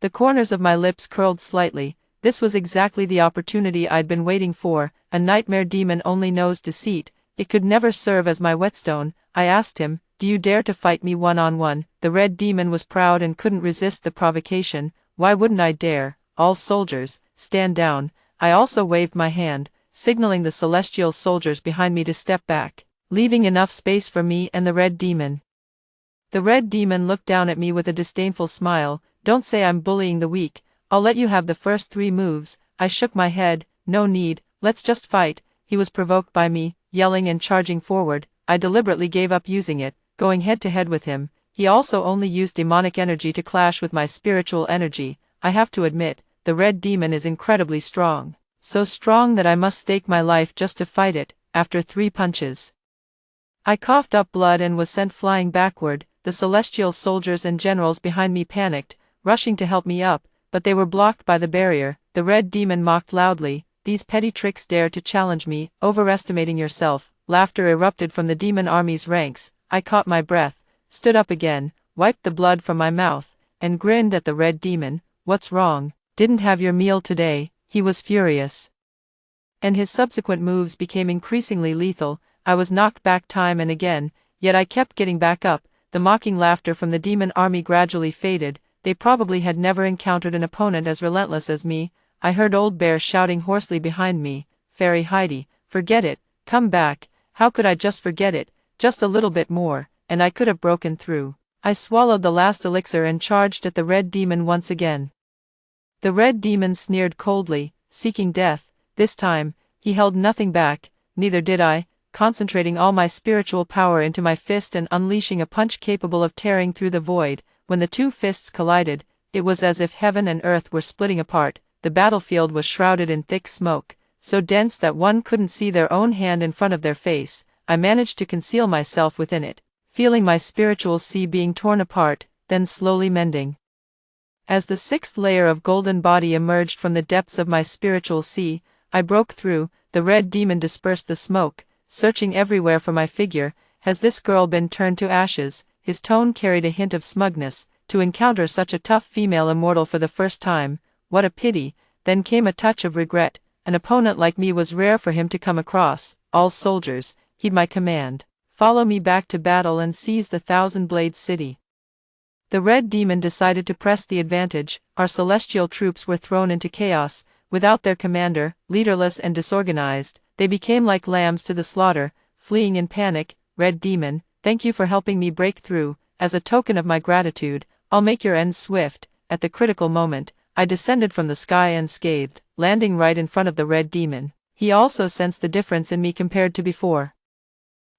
[SPEAKER 1] The corners of my lips curled slightly. This was exactly the opportunity I'd been waiting for. A nightmare demon only knows deceit. It could never serve as my whetstone. I asked him, do you dare to fight me one-on-one? The red demon was proud and couldn't resist the provocation. Why wouldn't I dare? All soldiers, stand down. I also waved my hand, signaling the celestial soldiers behind me to step back, leaving enough space for me and the red demon. The red demon looked down at me with a disdainful smile. Don't say I'm bullying the weak. I'll let you have the first 3 moves. I shook my head. No need, let's just fight. He was provoked by me, yelling and charging forward. I deliberately gave up using it, going head-to-head with him. He also only used demonic energy to clash with my spiritual energy. I have to admit, the red demon is incredibly strong. So strong that I must stake my life just to fight it. After 3 punches, I coughed up blood and was sent flying backward. The celestial soldiers and generals behind me panicked, rushing to help me up, but they were blocked by the barrier. The red demon mocked loudly. These petty tricks dare to challenge me, overestimating yourself. Laughter erupted from the demon army's ranks. I caught my breath, stood up again, wiped the blood from my mouth, and grinned at the red demon. What's wrong? Didn't have your meal today? He was furious, and his subsequent moves became increasingly lethal. I was knocked back time and again, yet I kept getting back up. The mocking laughter from the demon army gradually faded. They probably had never encountered an opponent as relentless as me. I heard Old Bear shouting hoarsely behind me, Fairy Heidi, forget it, come back. How could I just forget it? Just a little bit more, and I could have broken through. I swallowed the last elixir and charged at the red demon once again. The red demon sneered coldly, seeking death. This time, he held nothing back, neither did I, concentrating all my spiritual power into my fist and unleashing a punch capable of tearing through the void. When the 2 fists collided, it was as if heaven and earth were splitting apart. The battlefield was shrouded in thick smoke. so dense that one couldn't see their own hand in front of their face. I managed to conceal myself within it, feeling my spiritual sea being torn apart, then slowly mending. As the sixth layer of golden body emerged from the depths of my spiritual sea, I broke through. The red demon dispersed the smoke, searching everywhere for my figure. Has this girl been turned to ashes? His tone carried a hint of smugness. To encounter such a tough female immortal for the first time, what a pity. Then came a touch of regret. An opponent like me was rare for him to come across. All soldiers, heed my command. Follow me back to battle and seize the Thousand-Blade City. The red demon decided to press the advantage. Our celestial troops were thrown into chaos. Without their commander, leaderless and disorganized, they became like lambs to the slaughter, fleeing in panic. Red demon, thank you for helping me break through. As a token of my gratitude, I'll make your end swift. At the critical moment, I descended from the sky unscathed, landing right in front of the red demon. He also sensed the difference in me compared to before.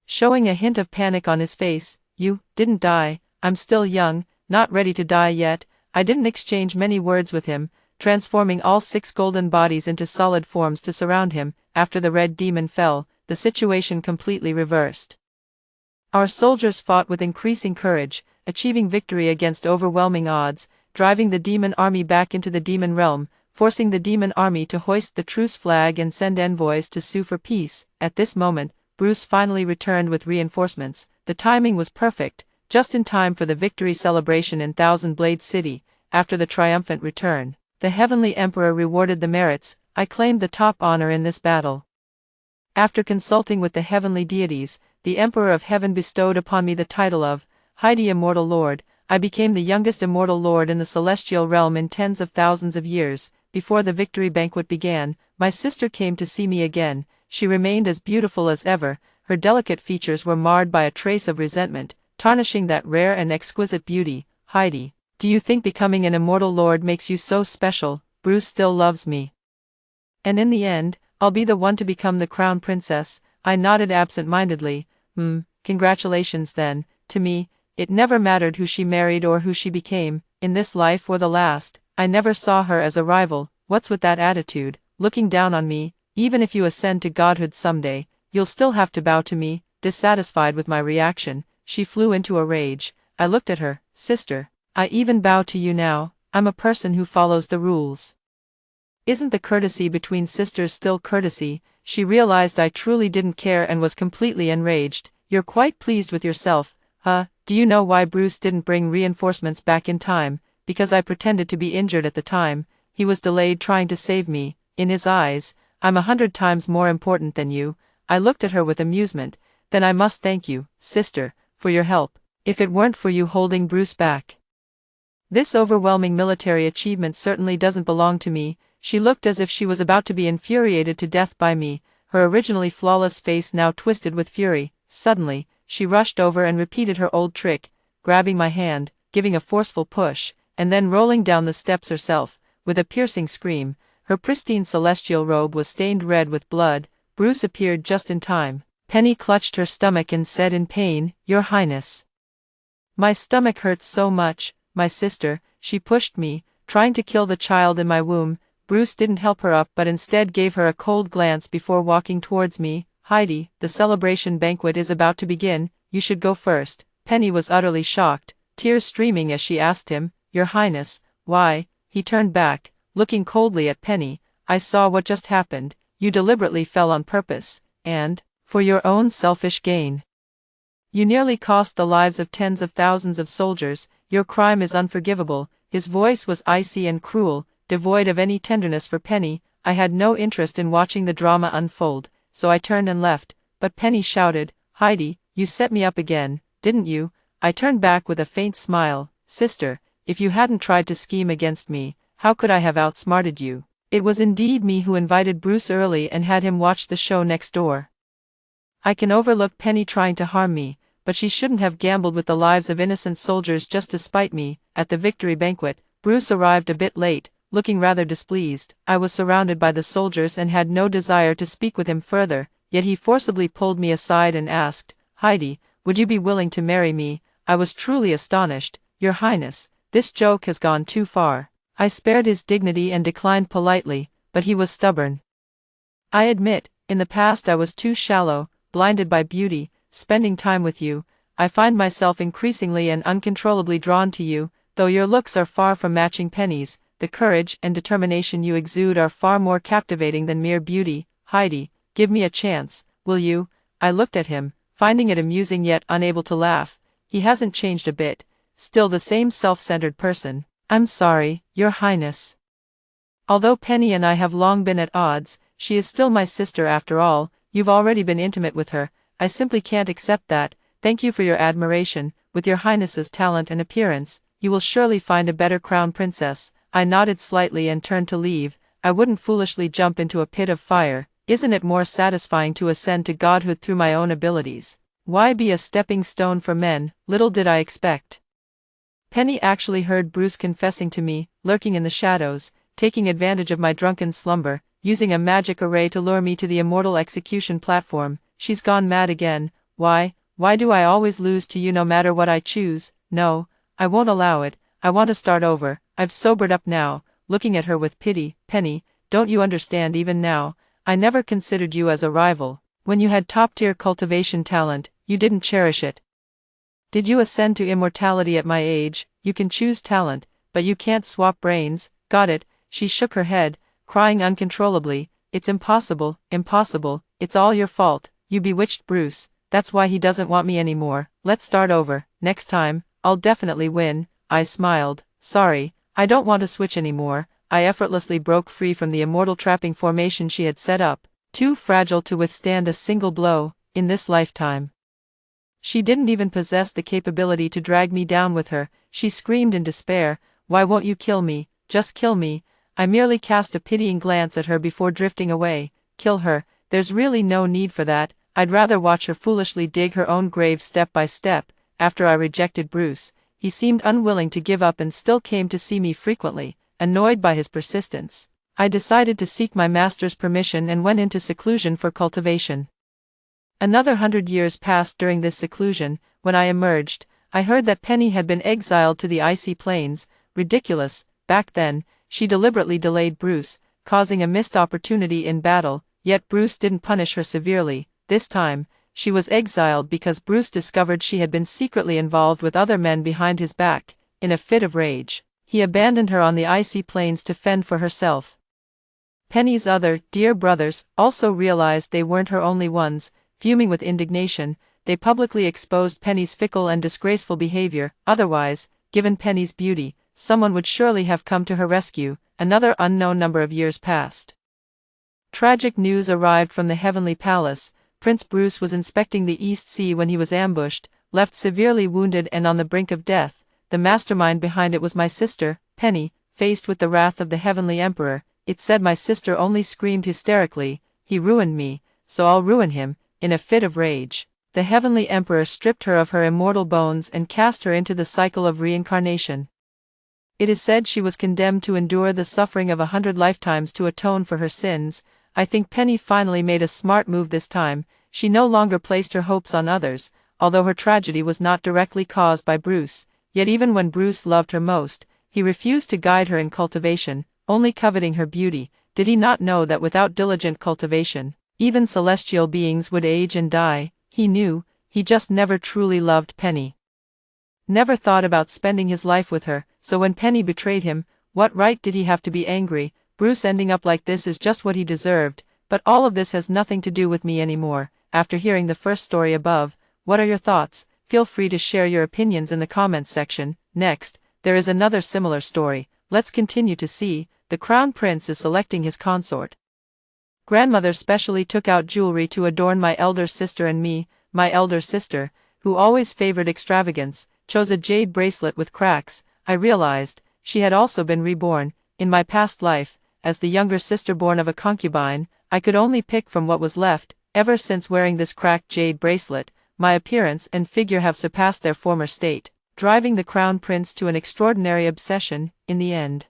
[SPEAKER 1] Showing a hint of panic on his face, you didn't die. I'm still young, not ready to die yet. I didn't exchange many words with him, transforming all 6 golden bodies into solid forms to surround him. After the red demon fell, the situation completely reversed. Our soldiers fought with increasing courage, achieving victory against overwhelming odds, driving the demon army back into the demon realm, forcing the demon army to hoist the truce flag and send envoys to sue for peace. At this moment, Bruce finally returned with reinforcements. The timing was perfect, just in time for the victory celebration in Thousand-Blade City. After the triumphant return, the Heavenly Emperor rewarded the merits. I claimed the top honor in this battle. After consulting with the heavenly deities, the Emperor of Heaven bestowed upon me the title of Mighty Immortal Lord. I became the youngest immortal lord in the celestial realm in tens of thousands of years. Before the victory banquet began, my sister came to see me again. She remained as beautiful as ever. Her delicate features were marred by a trace of resentment, tarnishing that rare and exquisite beauty. Heidi, do you think becoming an immortal lord makes you so special? Bruce still loves me. And in the end, I'll be the one to become the crown princess. I nodded absent-mindedly. Congratulations then. To me, it never mattered who she married or who she became, in this life or the last. I never saw her as a rival. What's with that attitude, looking down on me? Even if you ascend to godhood someday, you'll still have to bow to me. Dissatisfied with my reaction, she flew into a rage. I looked at her. Sister, I even bow to you now. I'm a person who follows the rules. Isn't the courtesy between sisters still courtesy? She realized I truly didn't care and was completely enraged. You're quite pleased with yourself, huh? Do you know why Bruce didn't bring reinforcements back in time? Because I pretended to be injured at the time. He was delayed trying to save me. In his eyes, I'm 100 times more important than you. I looked at her with amusement. Then I must thank you, sister, for your help. If it weren't for you holding Bruce back. This overwhelming military achievement certainly doesn't belong to me. She looked as if she was about to be infuriated to death by me, her originally flawless face now twisted with fury. Suddenly, she rushed over and repeated her old trick, grabbing my hand, giving a forceful push, and then rolling down the steps herself. With a piercing scream, her pristine celestial robe was stained red with blood. Bruce appeared just in time. Penny clutched her stomach and said in pain, "Your Highness. My stomach hurts so much, my sister." She pushed me, trying to kill the child in my womb. Bruce didn't help her up but instead gave her a cold glance before walking towards me. Heidi, the celebration banquet is about to begin, you should go first. Penny was utterly shocked, tears streaming as she asked him, "Your Highness, why?" He turned back, looking coldly at Penny. "I saw what just happened. You deliberately fell on purpose, and, for your own selfish gain. You nearly cost the lives of tens of thousands of soldiers. Your crime is unforgivable." His voice was icy and cruel, devoid of any tenderness for Penny. I had no interest in watching the drama unfold, so I turned and left, but Penny shouted, "Heidi, you set me up again, didn't you?" I turned back with a faint smile. "Sister, if you hadn't tried to scheme against me, how could I have outsmarted you?" It was indeed me who invited Bruce early and had him watch the show next door. I can overlook Penny trying to harm me, but she shouldn't have gambled with the lives of innocent soldiers just to spite me. At the victory banquet, Bruce arrived a bit late, looking rather displeased. I was surrounded by the soldiers and had no desire to speak with him further, yet he forcibly pulled me aside and asked, "Heidi, would you be willing to marry me?" I was truly astonished. "Your Highness, this joke has gone too far." I spared his dignity and declined politely, but he was stubborn. I admit, in the past I was too shallow, blinded by beauty. Spending time with you, I find myself increasingly and uncontrollably drawn to you. Though your looks are far from matching Penny's, the courage and determination you exude are far more captivating than mere beauty. Heidi, give me a chance, will you? I looked at him, finding it amusing yet unable to laugh. He hasn't changed a bit, still the same self-centered person. I'm sorry, Your Highness. Although Penny and I have long been at odds, she is still my sister after all. You've already been intimate with her. I simply can't accept that. Thank you for your admiration. With Your Highness's talent and appearance, you will surely find a better crown princess. I nodded slightly and turned to leave. I wouldn't foolishly jump into a pit of fire. Isn't it more satisfying to ascend to godhood through my own abilities? Why be a stepping stone for men? Little did I expect. Penny actually heard Bruce confessing to me, lurking in the shadows, taking advantage of my drunken slumber, using a magic array to lure me to the immortal execution platform. She's gone mad again. Why do I always lose to you no matter what I choose? No, I won't allow it. I want to start over. I've sobered up now, looking at her with pity. Penny, don't you understand even now? I never considered you as a rival. When you had top-tier cultivation talent, you didn't cherish it. Did you ascend to immortality at my age? You can choose talent, but you can't swap brains. Got it? She shook her head, crying uncontrollably. It's impossible, impossible. It's all your fault. You bewitched Bruce. That's why he doesn't want me anymore. Let's start over. Next time, I'll definitely win. I smiled. Sorry, I don't want to switch anymore. I effortlessly broke free from the immortal trapping formation she had set up, too fragile to withstand a single blow, in this lifetime. She didn't even possess the capability to drag me down with her. She screamed in despair. Why won't you kill me? Just kill me. I merely cast a pitying glance at her before drifting away. Kill her? There's really no need for that. I'd rather watch her foolishly dig her own grave step by step. After I rejected Bruce, he seemed unwilling to give up and still came to see me frequently, annoyed by his persistence. I decided to seek my master's permission and went into seclusion for cultivation. Another 100 years passed during this seclusion. When I emerged, I heard that Penny had been exiled to the icy plains. Ridiculous. Back then, she deliberately delayed Bruce, causing a missed opportunity in battle, yet Bruce didn't punish her severely. This time, she was exiled because Bruce discovered she had been secretly involved with other men behind his back. In a fit of rage, he abandoned her on the icy plains to fend for herself. Penny's other dear brothers also realized they weren't her only ones. Fuming with indignation, they publicly exposed Penny's fickle and disgraceful behavior. Otherwise, given Penny's beauty, someone would surely have come to her rescue. Another unknown number of years passed. Tragic news arrived from the Heavenly Palace. Prince Bruce was inspecting the East Sea when he was ambushed, left severely wounded and on the brink of death. The mastermind behind it was my sister, Penny. Faced with the wrath of the Heavenly Emperor, it said my sister only screamed hysterically, "He ruined me, so I'll ruin him." In a fit of rage, the Heavenly Emperor stripped her of her immortal bones and cast her into the cycle of reincarnation. It is said she was condemned to endure the suffering of 100 lifetimes to atone for her sins. I think Penny finally made a smart move this time. She no longer placed her hopes on others. Although her tragedy was not directly caused by Bruce, yet even when Bruce loved her most, he refused to guide her in cultivation, only coveting her beauty. Did he not know that without diligent cultivation, even celestial beings would age and die? He knew, he just never truly loved Penny. Never thought about spending his life with her, so when Penny betrayed him, what right did he have to be angry? Bruce ending up like this is just what he deserved, but all of this has nothing to do with me anymore. After hearing the first story above, what are your thoughts? Feel free to share your opinions in the comments section. Next, there is another similar story. Let's continue to see. The Crown Prince is selecting his consort. Grandmother specially took out jewelry to adorn my elder sister and me. My elder sister, who always favored extravagance, chose a jade bracelet with cracks. I realized she had also been reborn. In my past life, as the younger sister born of a concubine, I could only pick from what was left. Ever since wearing this cracked jade bracelet, my appearance and figure have surpassed their former state, driving the Crown Prince to an extraordinary obsession. In the end,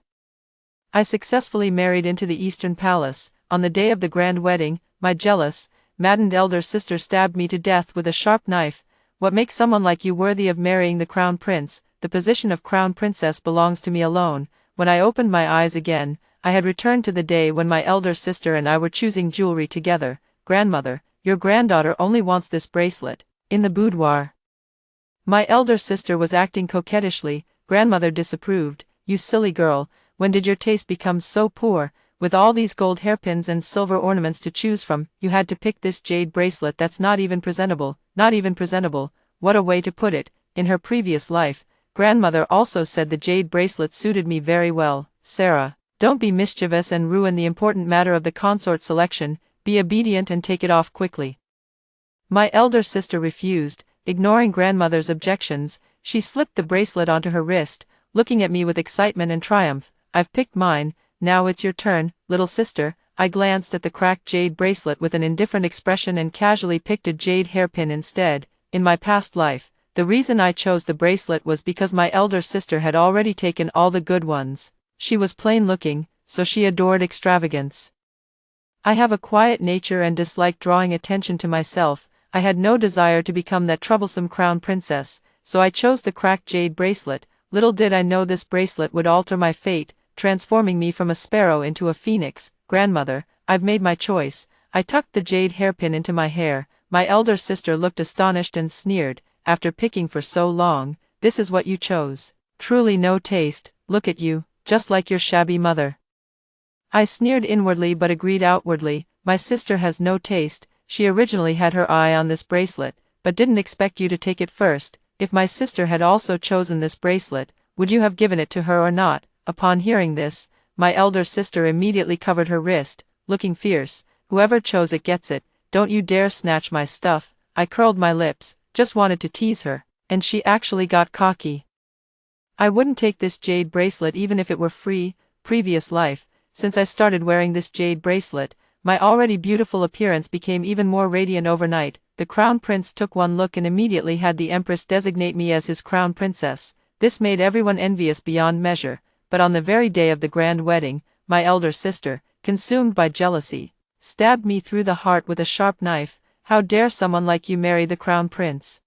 [SPEAKER 1] I successfully married into the Eastern Palace. On the day of the grand wedding, my jealous, maddened elder sister stabbed me to death with a sharp knife. What makes someone like you worthy of marrying the Crown Prince? The position of Crown Princess belongs to me alone. When I opened my eyes again, I had returned to the day when my elder sister and I were choosing jewelry together. Grandmother, your granddaughter only wants this bracelet. In the boudoir. My elder sister was acting coquettishly. Grandmother disapproved. You silly girl, when did your taste become so poor? With all these gold hairpins and silver ornaments to choose from, you had to pick this jade bracelet that's not even presentable. Not even presentable. What a way to put it. In her previous life, grandmother also said the jade bracelet suited me very well. Sarah, don't be mischievous and ruin the important matter of the consort selection. Be obedient and take it off quickly. My elder sister refused. Ignoring grandmother's objections, she slipped the bracelet onto her wrist, looking at me with excitement and triumph. I've picked mine, now it's your turn, little sister. I glanced at the cracked jade bracelet with an indifferent expression and casually picked a jade hairpin instead. In my past life, the reason I chose the bracelet was because my elder sister had already taken all the good ones. She was plain looking, so she adored extravagance. I have a quiet nature and dislike drawing attention to myself. I had no desire to become that troublesome crown princess, so I chose the cracked jade bracelet. Little did I know this bracelet would alter my fate, transforming me from a sparrow into a phoenix. Grandmother, I've made my choice. I tucked the jade hairpin into my hair. My elder sister looked astonished and sneered. After picking for so long, this is what you chose. Truly no taste. Look at you, just like your shabby mother. I sneered inwardly but agreed outwardly. My sister has no taste. She originally had her eye on this bracelet, but didn't expect you to take it first. If my sister had also chosen this bracelet, would you have given it to her or not? Upon hearing this, my elder sister immediately covered her wrist, looking fierce. Whoever chose it gets it. Don't you dare snatch my stuff. I curled my lips, just wanted to tease her, and she actually got cocky. I wouldn't take this jade bracelet even if it were free. Previous life, since I started wearing this jade bracelet, my already beautiful appearance became even more radiant overnight. The crown prince took one look and immediately had the empress designate me as his crown princess. This made everyone envious beyond measure, but on the very day of the grand wedding, my elder sister, consumed by jealousy, stabbed me through the heart with a sharp knife. How dare someone like you marry the crown prince?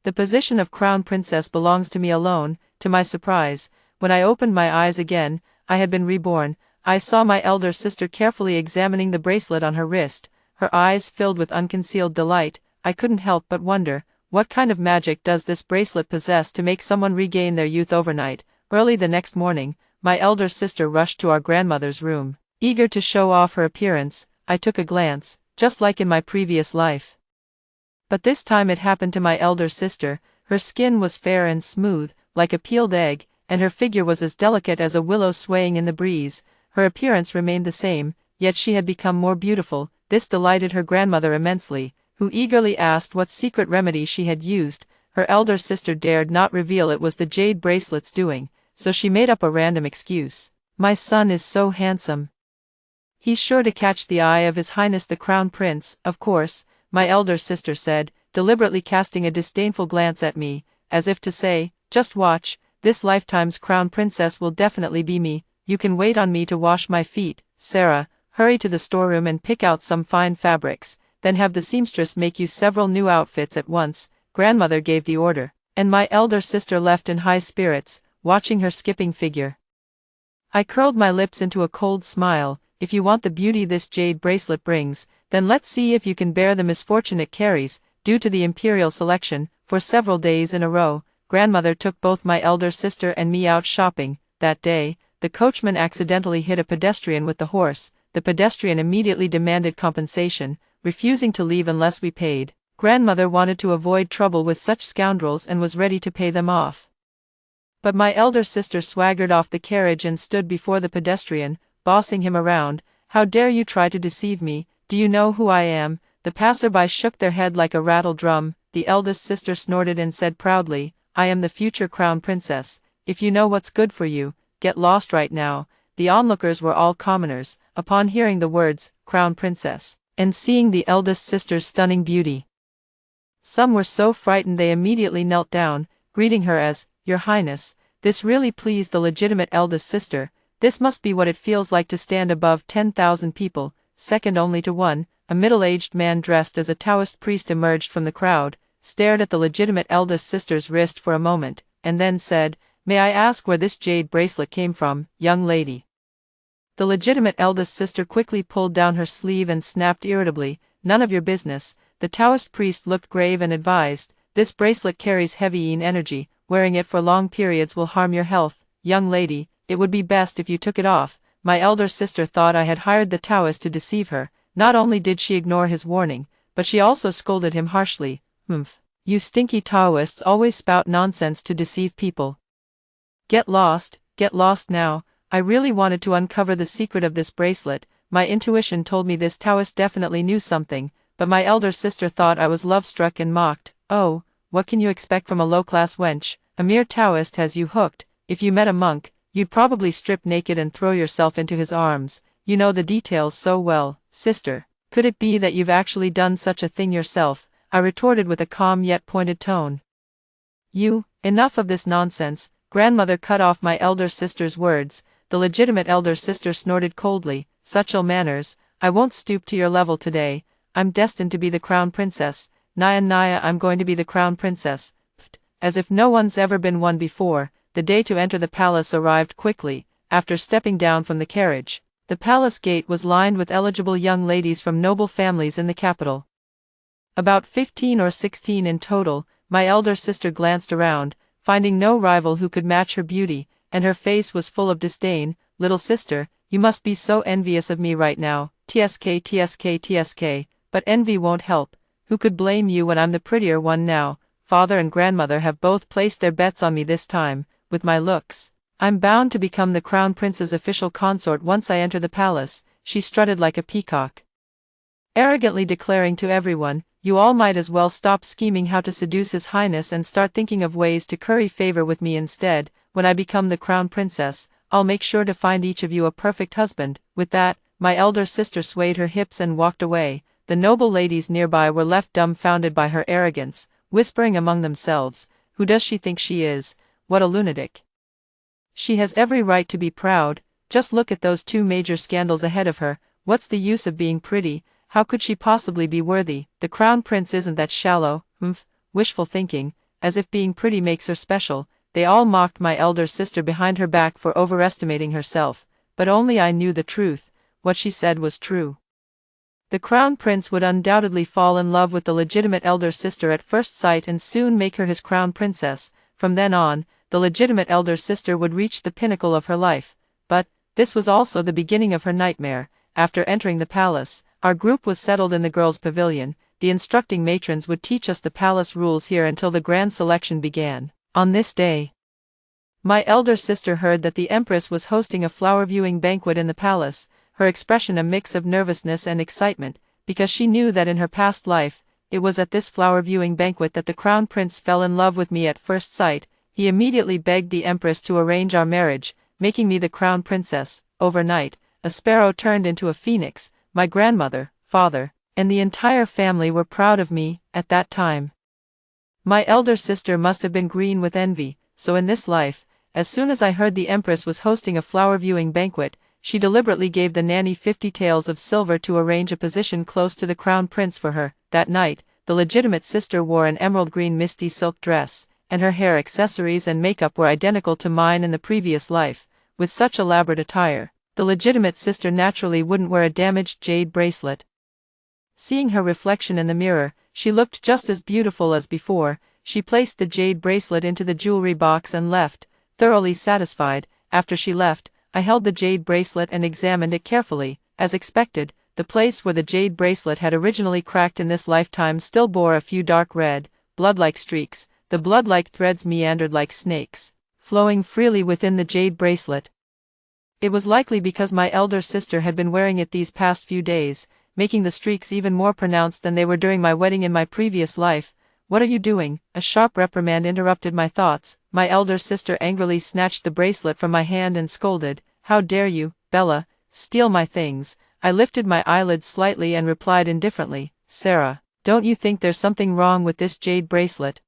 [SPEAKER 1] The position of crown princess belongs to me alone. To my surprise, when I opened my eyes again, I had been reborn. I saw my elder sister carefully examining the bracelet on her wrist, her eyes filled with unconcealed delight. I couldn't help but wonder, what kind of magic does this bracelet possess to make someone regain their youth overnight? Early the next morning, my elder sister rushed to our grandmother's room. Eager to show off her appearance, I took a glance, just like in my previous life. But this time it happened to my elder sister. Her skin was fair and smooth, like a peeled egg, and her figure was as delicate as a willow swaying in the breeze. Her appearance remained the same, yet she had become more beautiful. This delighted her grandmother immensely, who eagerly asked what secret remedy she had used. Her elder sister dared not reveal it was the jade bracelet's doing, so she made up a random excuse. My son is so handsome. He's sure to catch the eye of His Highness the Crown Prince, of course, my elder sister said, deliberately casting a disdainful glance at me, as if to say, just watch, this lifetime's crown princess will definitely be me. You can wait on me to wash my feet. Sarah, hurry to the storeroom and pick out some fine fabrics, then have the seamstress make you several new outfits at once. Grandmother gave the order, and my elder sister left in high spirits, watching her skipping figure. I curled my lips into a cold smile. If you want the beauty this jade bracelet brings, then let's see if you can bear the misfortune it carries. Due to the imperial selection, for several days in a row, grandmother took both my elder sister and me out shopping. That day, the coachman accidentally hit a pedestrian with the horse. The pedestrian immediately demanded compensation, refusing to leave unless we paid. Grandmother wanted to avoid trouble with such scoundrels and was ready to pay them off. But my elder sister swaggered off the carriage and stood before the pedestrian, bossing him around. How dare you try to deceive me? Do you know who I am? The passerby shook their head like a rattle drum. The eldest sister snorted and said proudly, I am the future crown princess. If you know what's good for you, get lost right now. The onlookers were all commoners. Upon hearing the words, crown princess, and seeing the eldest sister's stunning beauty, some were so frightened they immediately knelt down, greeting her as, Your Highness. This really pleased the legitimate eldest sister. This must be what it feels like to stand above 10,000 people, second only to one. A middle-aged man dressed as a Taoist priest emerged from the crowd, stared at the legitimate eldest sister's wrist for a moment, and then said, May I ask where this jade bracelet came from, young lady? The legitimate eldest sister quickly pulled down her sleeve and snapped irritably, "None of your business." The Taoist priest looked grave and advised, "This bracelet carries heavy yin energy, wearing it for long periods will harm your health. Young lady, it would be best if you took it off." My elder sister thought I had hired the Taoist to deceive her. Not only did she ignore his warning, but she also scolded him harshly. "Humph. You stinky Taoists always spout nonsense to deceive people. Get lost now." I really wanted to uncover the secret of this bracelet. My intuition told me this Taoist definitely knew something, but my elder sister thought I was love-struck and mocked. "Oh, what can you expect from a low-class wench? A mere Taoist has you hooked. If you met a monk, you'd probably strip naked and throw yourself into his arms. You know the details so well, sister. Could it be that you've actually done such a thing yourself?" I retorted with a calm yet pointed tone. Enough of this nonsense." Grandmother cut off my elder sister's words. The legitimate elder sister snorted coldly, "Such ill manners. I won't stoop to your level today. I'm destined to be the crown princess. Naya, I'm going to be the crown princess." As if no one's ever been one before, the day to enter the palace arrived quickly. After stepping down from the carriage, the palace gate was lined with eligible young ladies from noble families in the capital. About 15 or 16 in total. My elder sister glanced around, finding no rival who could match her beauty, and her face was full of disdain. "Little sister, you must be so envious of me right now. TSK, but envy won't help. Who could blame you when I'm the prettier one now? Father and grandmother have both placed their bets on me this time. With my looks, I'm bound to become the crown prince's official consort once I enter the palace." She strutted like a peacock, arrogantly declaring to everyone, "You all might as well stop scheming how to seduce His Highness and start thinking of ways to curry favor with me instead. When I become the crown princess, I'll make sure to find each of you a perfect husband." With that, my elder sister swayed her hips and walked away. The noble ladies nearby were left dumbfounded by her arrogance, whispering among themselves, "Who does she think she is? What a lunatic. She has every right to be proud. Just look at those 2 major scandals ahead of her. What's the use of being pretty? How could she possibly be worthy? The crown prince isn't that shallow. Wishful thinking, as if being pretty makes her special." They all mocked my elder sister behind her back for overestimating herself, but only I knew the truth. What she said was true. The crown prince would undoubtedly fall in love with the legitimate elder sister at first sight and soon make her his crown princess. From then on, the legitimate elder sister would reach the pinnacle of her life. But this was also the beginning of her nightmare. After entering the palace, our group was settled in the girls' pavilion. The instructing matrons would teach us the palace rules here until the grand selection began. On this day, my elder sister heard that the empress was hosting a flower-viewing banquet in the palace, her expression a mix of nervousness and excitement, because she knew that in her past life, it was at this flower-viewing banquet that the crown prince fell in love with me at first sight. He immediately begged the empress to arrange our marriage, making me the crown princess. Overnight, a sparrow turned into a phoenix. My grandmother, father, and the entire family were proud of me. At that time, my elder sister must have been green with envy, so in this life, as soon as I heard the empress was hosting a flower-viewing banquet, she deliberately gave the nanny 50 taels of silver to arrange a position close to the crown prince for her. That night, the legitimate sister wore an emerald green misty silk dress, and her hair accessories and makeup were identical to mine in the previous life. With such elaborate attire, the legitimate sister naturally wouldn't wear a damaged jade bracelet. Seeing her reflection in the mirror, she looked just as beautiful as before. She placed the jade bracelet into the jewelry box and left, thoroughly satisfied. After she left, I held the jade bracelet and examined it carefully. As expected, the place where the jade bracelet had originally cracked in this lifetime still bore a few dark red, blood-like streaks. The blood-like threads meandered like snakes, flowing freely within the jade bracelet. It was likely because my elder sister had been wearing it these past few days, making the streaks even more pronounced than they were during my wedding in my previous life. "What are you doing?" A sharp reprimand interrupted my thoughts. My elder sister angrily snatched the bracelet from my hand and scolded, "How dare you, Bella, steal my things?" I lifted my eyelids slightly and replied indifferently, "Sarah, don't you think there's something wrong with this jade bracelet?"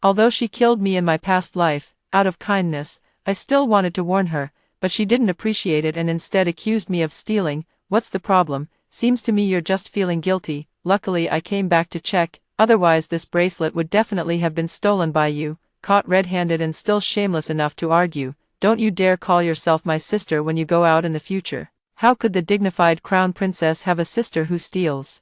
[SPEAKER 1] Although she killed me in my past life, out of kindness, I still wanted to warn her, but she didn't appreciate it and instead accused me of stealing. "What's the problem? Seems to me you're just feeling guilty." Luckily I came back to check, otherwise this bracelet would definitely have been stolen by you. Caught red-handed and still shameless enough to argue, don't you dare call yourself my sister when you go out in the future. How could the dignified crown princess have a sister who steals?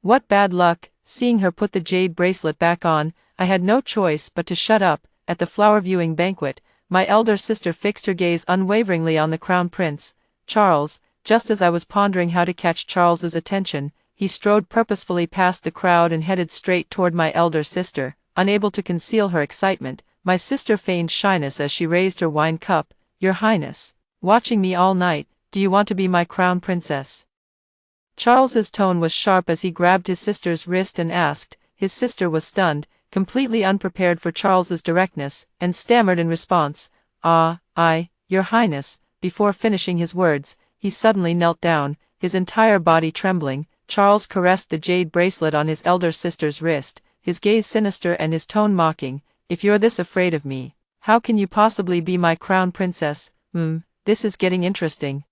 [SPEAKER 1] What bad luck. Seeing her put the jade bracelet back on, I had no choice but to shut up. At the flower viewing banquet, my elder sister fixed her gaze unwaveringly on the crown prince, Charles. Just as I was pondering how to catch Charles's attention, he strode purposefully past the crowd and headed straight toward my elder sister. Unable to conceal her excitement, my sister feigned shyness as she raised her wine cup. Your Highness, watching me all night, do you want to be my crown princess? Charles's tone was sharp as he grabbed his sister's wrist and asked. His sister was stunned, completely unprepared for Charles's directness, and stammered in response, Your Highness. Before finishing his words, he suddenly knelt down, his entire body trembling. Charles caressed the jade bracelet on his elder sister's wrist, his gaze sinister and his tone mocking. If you're this afraid of me, how can you possibly be my crown princess? This is getting interesting.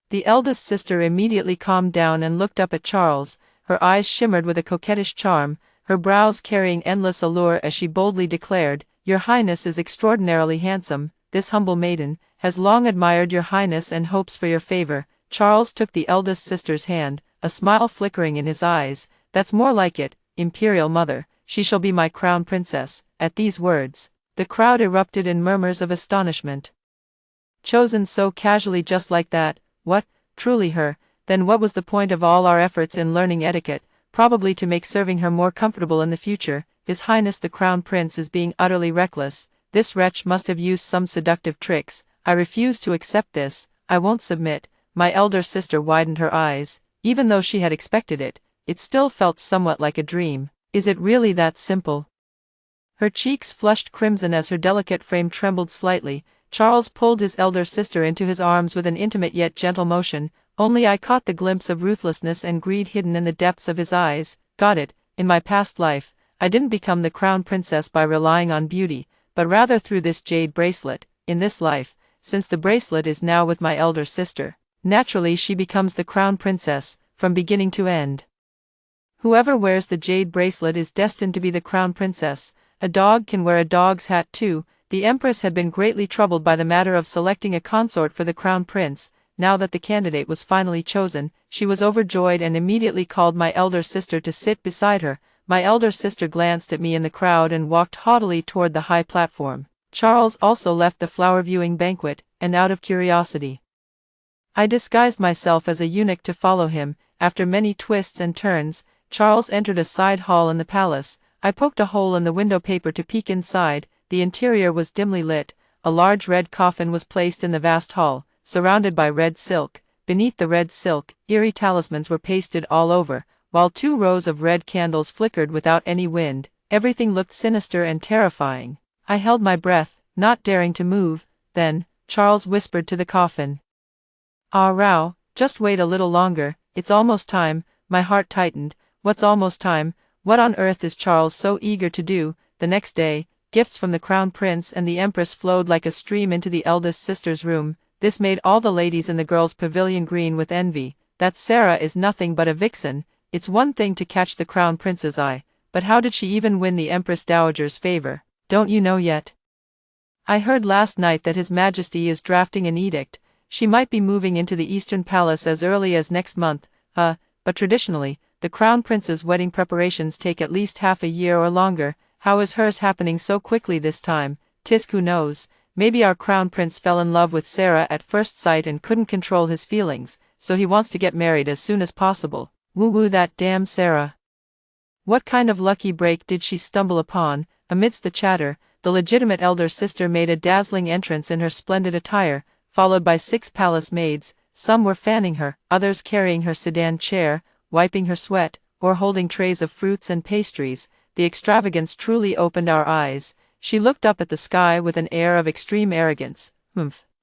[SPEAKER 1] The eldest sister immediately calmed down and looked up at Charles. Her eyes shimmered with a coquettish charm, her brows carrying endless allure as she boldly declared, Your Highness is extraordinarily handsome. This humble maiden has long admired your Highness and hopes for your favor. Charles took the eldest sister's hand, a smile flickering in his eyes. That's more like it, Imperial Mother. She shall be my crown princess. At these words, the crowd erupted in murmurs of astonishment. Chosen so casually, just like that? What, truly her? Then what was the point of all our efforts in learning etiquette? Probably to make serving her more comfortable in the future. His Highness the Crown Prince is being utterly reckless. This wretch must have used some seductive tricks. I refuse to accept this. I won't submit. My elder sister widened her eyes. Even though she had expected it, it still felt somewhat like a dream. Is it really that simple? Her cheeks flushed crimson as her delicate frame trembled slightly. Charles pulled his elder sister into his arms with an intimate yet gentle motion. Only I caught the glimpse of ruthlessness and greed hidden in the depths of his eyes. Got it. In my past life, I didn't become the crown princess by relying on beauty, but rather through this jade bracelet. In this life, since the bracelet is now with my elder sister, naturally she becomes the crown princess, from beginning to end. Whoever wears the jade bracelet is destined to be the crown princess. A dog can wear a dog's hat too. The Empress had been greatly troubled by the matter of selecting a consort for the crown prince. Now that the candidate was finally chosen, she was overjoyed and immediately called my elder sister to sit beside her. My elder sister glanced at me in the crowd and walked haughtily toward the high platform. Charles also left the flower viewing banquet, and out of curiosity, I disguised myself as a eunuch to follow him. After many twists and turns, Charles entered a side hall in the palace. I poked a hole in the window paper to peek inside. The interior was dimly lit. A large red coffin was placed in the vast hall, surrounded by red silk. Beneath the red silk, eerie talismans were pasted all over, while 2 rows of red candles flickered without any wind. Everything looked sinister and terrifying. I held my breath, not daring to move. Then, Charles whispered to the coffin, Rao, just wait a little longer, it's almost time. My heart tightened. What's almost time? What on earth is Charles so eager to do? The next day, gifts from the crown prince and the empress flowed like a stream into the eldest sister's room. This made all the ladies in the girls' pavilion green with envy. That Sarah is nothing but a vixen. It's one thing to catch the crown prince's eye, but how did she even win the empress dowager's favor? Don't you know yet? I heard last night that His Majesty is drafting an edict. She might be moving into the Eastern Palace as early as next month. But traditionally, the crown prince's wedding preparations take at least half a year or longer. How is hers happening so quickly this time? Tisk, who knows? Maybe our crown prince fell in love with Sarah at first sight and couldn't control his feelings, so he wants to get married as soon as possible. Woo-woo, that damn Sarah. What kind of lucky break did she stumble upon? Amidst the chatter, the legitimate elder sister made a dazzling entrance in her splendid attire, followed by 6 palace maids. Some were fanning her, others carrying her sedan chair, wiping her sweat, or holding trays of fruits and pastries. The extravagance truly opened our eyes. She looked up at the sky with an air of extreme arrogance.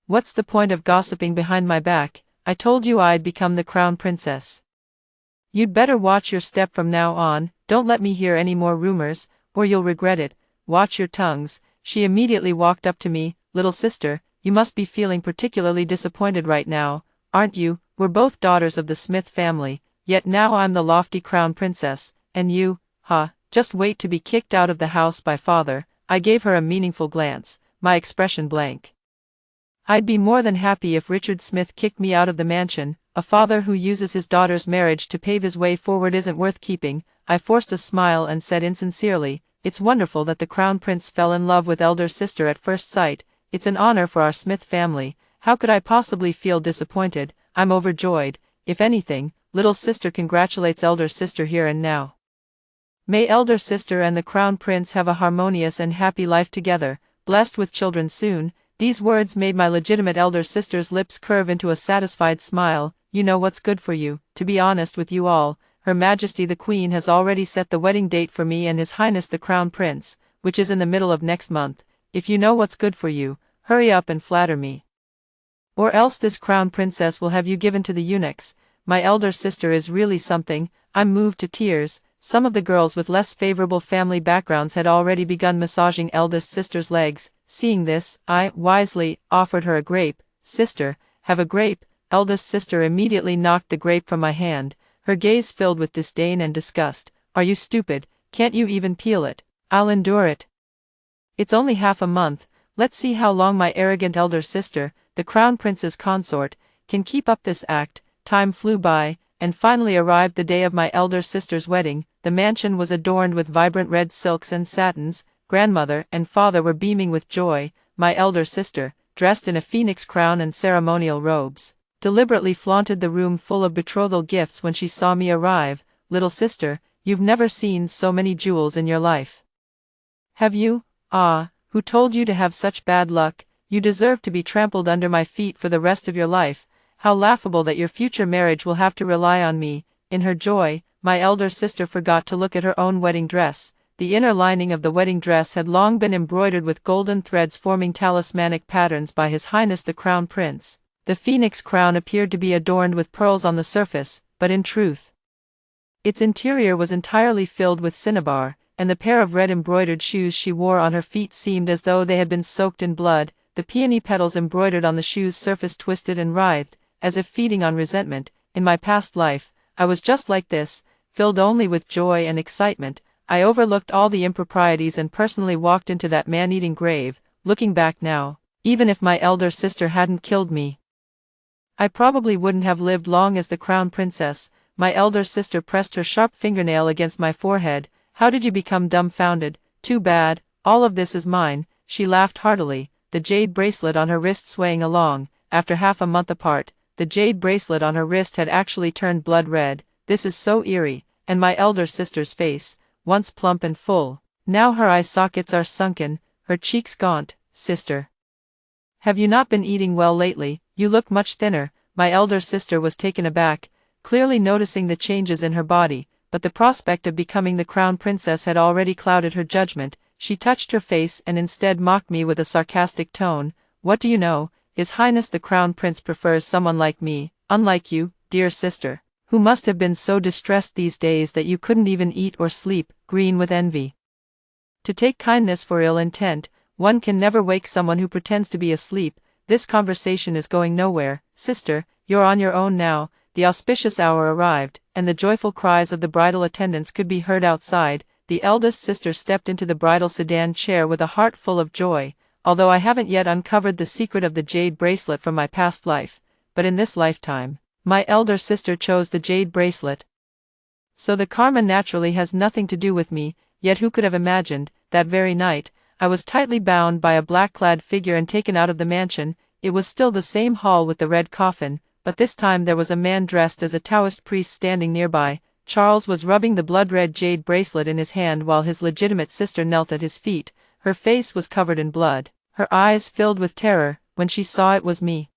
[SPEAKER 1] What's the point of gossiping behind my back? I told you I'd become the crown princess. You'd better watch your step from now on. Don't let me hear any more rumors, or you'll regret it. Watch your tongues. She immediately walked up to me. Little sister, you must be feeling particularly disappointed right now, aren't you? We're both daughters of the Smith family, yet now I'm the lofty crown princess, and you, just wait to be kicked out of the house by father. I gave her a meaningful glance, my expression blank. I'd be more than happy if Richard Smith kicked me out of the mansion. A father who uses his daughter's marriage to pave his way forward isn't worth keeping. I forced a smile and said insincerely, it's wonderful that the Crown Prince fell in love with elder sister at first sight. It's an honor for our Smith family. How could I possibly feel disappointed? I'm overjoyed. If anything, little sister congratulates elder sister here and now. May elder sister and the Crown Prince have a harmonious and happy life together, blessed with children soon. These words made my legitimate elder sister's lips curve into a satisfied smile. You know what's good for you. To be honest with you all, Her Majesty the Queen has already set the wedding date for me and His Highness the Crown Prince, which is in the middle of next month. If you know what's good for you, hurry up and flatter me. Or else this Crown Princess will have you given to the eunuchs. My elder sister is really something. I'm moved to tears. Some of the girls with less favorable family backgrounds had already begun massaging eldest sister's legs. Seeing this, I wisely offered her a grape. Sister, have a grape. Eldest sister immediately knocked the grape from my hand, her gaze filled with disdain and disgust. Are you stupid? Can't you even peel it? I'll endure it. It's only half a month. Let's see how long my arrogant elder sister, the Crown Prince's consort, can keep up this act. Time flew by, and finally arrived the day of my elder sister's wedding. The mansion was adorned with vibrant red silks and satins. Grandmother and father were beaming with joy. My elder sister, dressed in a phoenix crown and ceremonial robes, deliberately flaunted the room full of betrothal gifts when she saw me arrive. Little sister, you've never seen so many jewels in your life. Have you? Ah, who told you to have such bad luck? You deserve to be trampled under my feet for the rest of your life. How laughable that your future marriage will have to rely on me. In her joy, my elder sister forgot to look at her own wedding dress. The inner lining of the wedding dress had long been embroidered with golden threads forming talismanic patterns by His Highness the Crown Prince. The phoenix crown appeared to be adorned with pearls on the surface, but in truth, its interior was entirely filled with cinnabar, and the pair of red embroidered shoes she wore on her feet seemed as though they had been soaked in blood. The peony petals embroidered on the shoe's surface twisted and writhed, as if feeding on resentment. In my past life, I was just like this, filled only with joy and excitement. I overlooked all the improprieties and personally walked into that man-eating grave. Looking back now, even if my elder sister hadn't killed me, I probably wouldn't have lived long as the Crown Princess. My elder sister pressed her sharp fingernail against my forehead. How did you become dumbfounded? Too bad, all of this is mine. She laughed heartily, the jade bracelet on her wrist swaying along. After half a month apart, the jade bracelet on her wrist had actually turned blood red. This is so eerie. And my elder sister's face, once plump and full, now her eye sockets are sunken, her cheeks gaunt. Sister, have you not been eating well lately? You look much thinner. My elder sister was taken aback, clearly noticing the changes in her body, but the prospect of becoming the Crown Princess had already clouded her judgment. She touched her face and instead mocked me with a sarcastic tone. What do you know? His Highness the Crown Prince prefers someone like me, unlike you, dear sister, who must have been so distressed these days that you couldn't even eat or sleep, green with envy. To take kindness for ill intent, one can never wake someone who pretends to be asleep. This conversation is going nowhere. Sister, you're on your own now. The auspicious hour arrived, and the joyful cries of the bridal attendants could be heard outside. The eldest sister stepped into the bridal sedan chair with a heart full of joy. Although I haven't yet uncovered the secret of the jade bracelet from my past life, but in this lifetime, my elder sister chose the jade bracelet. So the karma naturally has nothing to do with me. Yet who could have imagined, that very night, I was tightly bound by a black-clad figure and taken out of the mansion. It was still the same hall with the red coffin, but this time there was a man dressed as a Taoist priest standing nearby. Charles was rubbing the blood-red jade bracelet in his hand while his legitimate sister knelt at his feet. Her face was covered in blood, her eyes filled with terror. When she saw it was me,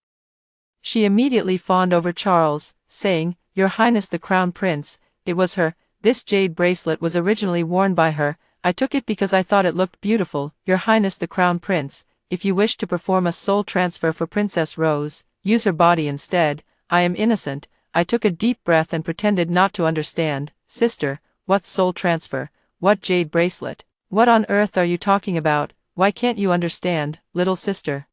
[SPEAKER 1] she immediately fawned over Charles, saying, Your Highness the Crown Prince. It was her. This jade bracelet was originally worn by her. I took it because I thought it looked beautiful. Your Highness the Crown Prince, if you wish to perform a soul transfer for Princess Rose, use her body instead. I am innocent. I took a deep breath and pretended not to understand. Sister, what soul transfer? What jade bracelet? What on earth are you talking about? Why can't you understand, little sister?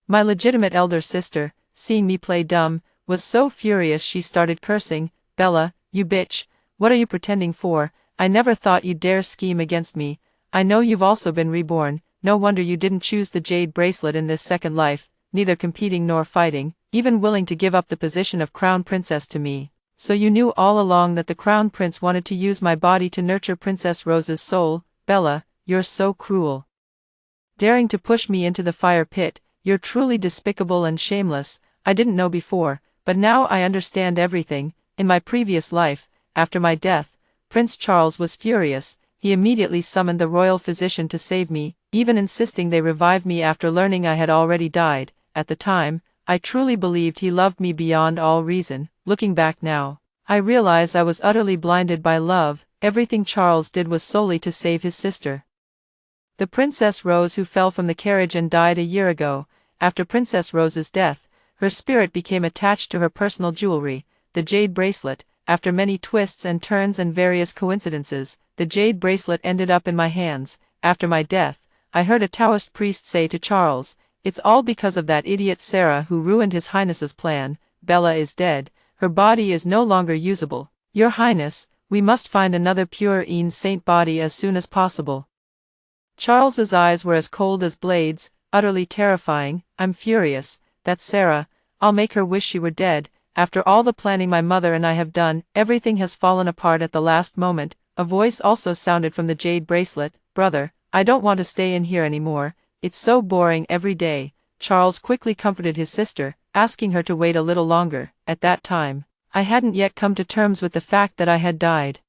[SPEAKER 1] My legitimate elder sister, seeing me play dumb, was so furious she started cursing. Bella, you bitch, what are you pretending for? I never thought you'd dare scheme against me. I know you've also been reborn. No wonder you didn't choose the jade bracelet in this second life. neither competing nor fighting, even willing to give up the position of crown princess to me. So you knew all along that the crown prince wanted to use my body to nurture Princess Rose's soul. Bella, you're so cruel. Daring to push me into the fire pit, you're truly despicable and shameless. I didn't know before, but now I understand everything. In my previous life, after my death, Prince Charles was furious. He immediately summoned the royal physician to save me, even insisting they revive me after learning I had already died. At the time, I truly believed he loved me beyond all reason. Looking back now, I realize I was utterly blinded by love. Everything Charles did was solely to save his sister. The Princess Rose who fell from the carriage and died a year ago. After Princess Rose's death, her spirit became attached to her personal jewelry, the jade bracelet. After many twists and turns and various coincidences, the jade bracelet ended up in my hands. After my death, I heard a Taoist priest say to Charles, "It's all because of that idiot Sarah who ruined His Highness's plan. Bella is dead. Her body is no longer usable. Your Highness, we must find another pure saint body as soon as possible." Charles's eyes were as cold as blades, utterly terrifying. "I'm furious. That's Sarah. I'll make her wish she were dead. After all the planning my mother and I have done, everything has fallen apart at the last moment." A voice also sounded from the jade bracelet. "Brother, I don't want to stay in here anymore. It's so boring every day." Charles quickly comforted his sister, asking her to wait a little longer. At that time, I hadn't yet come to terms with the fact that I had died.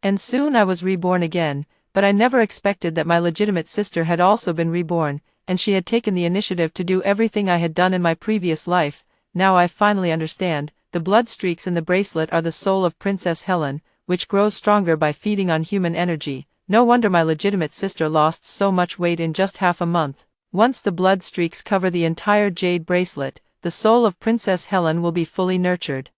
[SPEAKER 1] And soon I was reborn again, but I never expected that my legitimate sister had also been reborn, and she had taken the initiative to do everything I had done in my previous life. Now I finally understand. The blood streaks in the bracelet are the soul of Princess Helen, which grows stronger by feeding on human energy. No wonder my legitimate sister lost so much weight in just half a month. Once the blood streaks cover the entire jade bracelet, the soul of Princess Helen will be fully nurtured.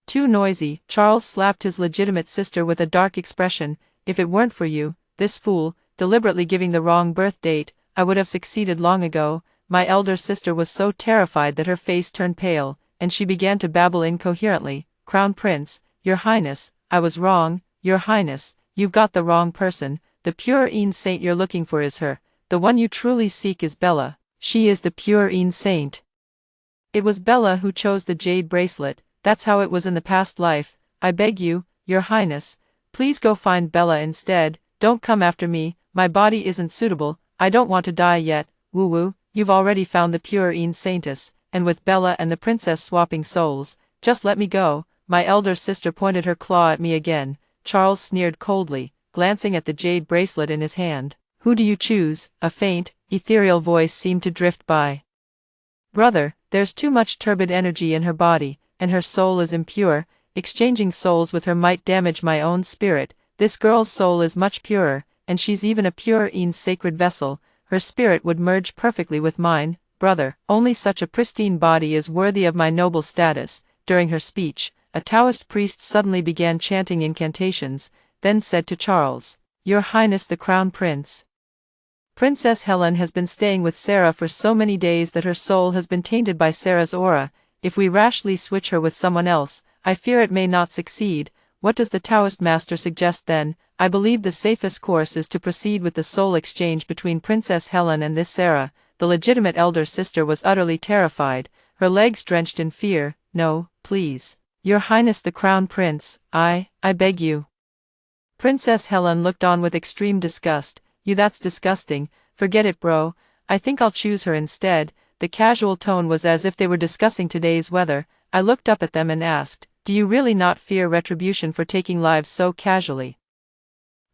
[SPEAKER 1] Too noisy. Charles slapped his legitimate sister with a dark expression. "If it weren't for you, this fool, deliberately giving the wrong birth date, I would have succeeded long ago." My elder sister was so terrified that her face turned pale, and she began to babble incoherently. "Crown Prince, Your Highness, I was wrong. Your Highness, you've got the wrong person. The pure saint you're looking for is her. The one you truly seek is Bella. She is the pure saint. It was Bella who chose the jade bracelet. That's how it was in the past life. I beg you, Your Highness, please go find Bella instead. Don't come after me. My body isn't suitable. I don't want to die yet. Woo-woo, you've already found the pure saintess, and with Bella and the princess swapping souls, just let me go." My elder sister pointed her claw at me again. Charles sneered coldly, glancing at the jade bracelet in his hand. "Who do you choose?" A faint, ethereal voice seemed to drift by. "Brother, there's too much turbid energy in her body, and her soul is impure. Exchanging souls with her might damage my own spirit. This girl's soul is much purer, and she's even a pure sacred vessel. Her spirit would merge perfectly with mine. Brother, only such a pristine body is worthy of my noble status." During her speech, a Taoist priest suddenly began chanting incantations, then said to Charles, "Your Highness the Crown Prince, Princess Helen has been staying with Sarah for so many days that her soul has been tainted by Sarah's aura. If we rashly switch her with someone else, I fear it may not succeed. What does the Taoist master suggest then?" "I believe the safest course is to proceed with the soul exchange between Princess Helen and this Sarah." The legitimate elder sister was utterly terrified, her legs drenched in fear. "No, please. Your Highness the Crown Prince, I beg you." Princess Helen looked on with extreme disgust. "You, that's disgusting. Forget it, bro. I think I'll choose her instead." The casual tone was as if they were discussing today's weather. I looked up at them and asked, "Do you really not fear retribution for taking lives so casually?"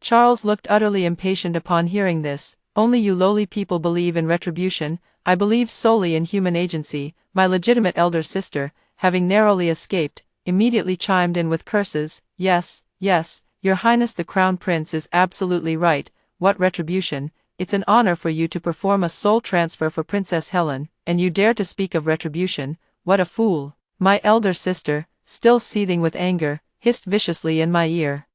[SPEAKER 1] Charles looked utterly impatient upon hearing this. "Only you lowly people believe in retribution. I believe solely in human agency." My legitimate elder sister, having narrowly escaped, immediately chimed in with curses. Yes, Your Highness the Crown Prince is absolutely right. What retribution? It's an honor for you to perform a soul transfer for Princess Helen, and you dare to speak of retribution? What a fool." My elder sister, still seething with anger, hissed viciously in my ear.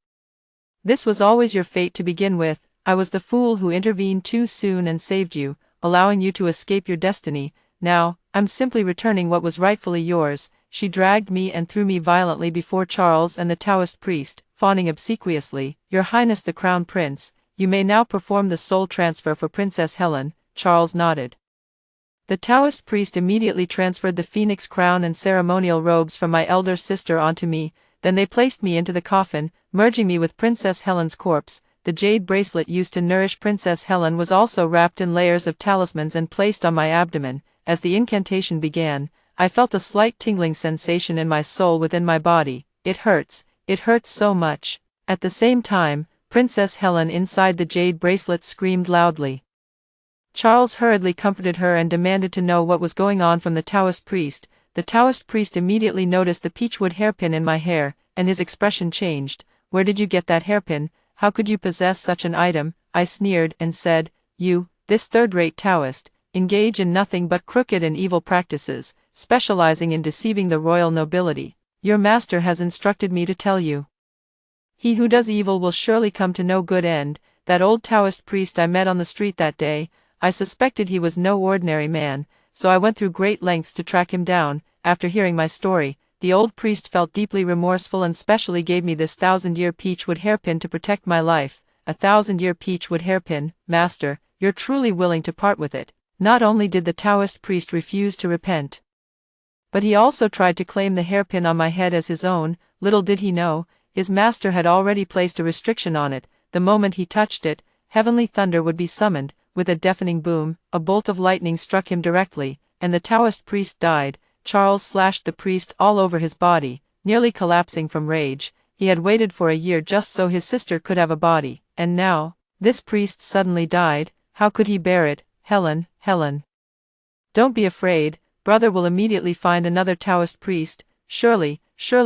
[SPEAKER 1] "This was always your fate to begin with. I was the fool who intervened too soon and saved you, allowing you to escape your destiny. Now, I'm simply returning what was rightfully yours." She dragged me and threw me violently before Charles and the Taoist priest, fawning obsequiously. "Your Highness the Crown Prince, you may now perform the soul transfer for Princess Helen." Charles nodded. The Taoist priest immediately transferred the phoenix crown and ceremonial robes from my elder sister onto me, then they placed me into the coffin, merging me with Princess Helen's corpse. The jade bracelet used to nourish Princess Helen was also wrapped in layers of talismans and placed on my abdomen. As the incantation began, I felt a slight tingling sensation in my soul within my body. It hurts so much. At the same time, Princess Helen inside the jade bracelet screamed loudly. Charles hurriedly comforted her and demanded to know what was going on from the Taoist priest. The Taoist priest immediately noticed the peachwood hairpin in my hair, and his expression changed. "Where did you get that hairpin? How could you possess such an item?" I sneered and said, "You, this third-rate Taoist, engage in nothing but crooked and evil practices, specializing in deceiving the royal nobility. Your master has instructed me to tell you. He who does evil will surely come to no good end." That old Taoist priest I met on the street that day, I suspected he was no ordinary man, so I went through great lengths to track him down. After hearing my story, the old priest felt deeply remorseful and specially gave me this 1,000-year peachwood hairpin to protect my life. "A 1,000-year peachwood hairpin, master, you're truly willing to part with it." Not only did the Taoist priest refuse to repent, but he also tried to claim the hairpin on my head as his own. Little did he know, his master had already placed a restriction on it. The moment he touched it, heavenly thunder would be summoned. With a deafening boom, a bolt of lightning struck him directly, and the Taoist priest died. Charles slashed the priest all over his body, nearly collapsing from rage. He had waited for a year just so his sister could have a body, and now, this priest suddenly died. How could he bear it? "Helen, Helen. Don't be afraid, brother will immediately find another Taoist priest. Surely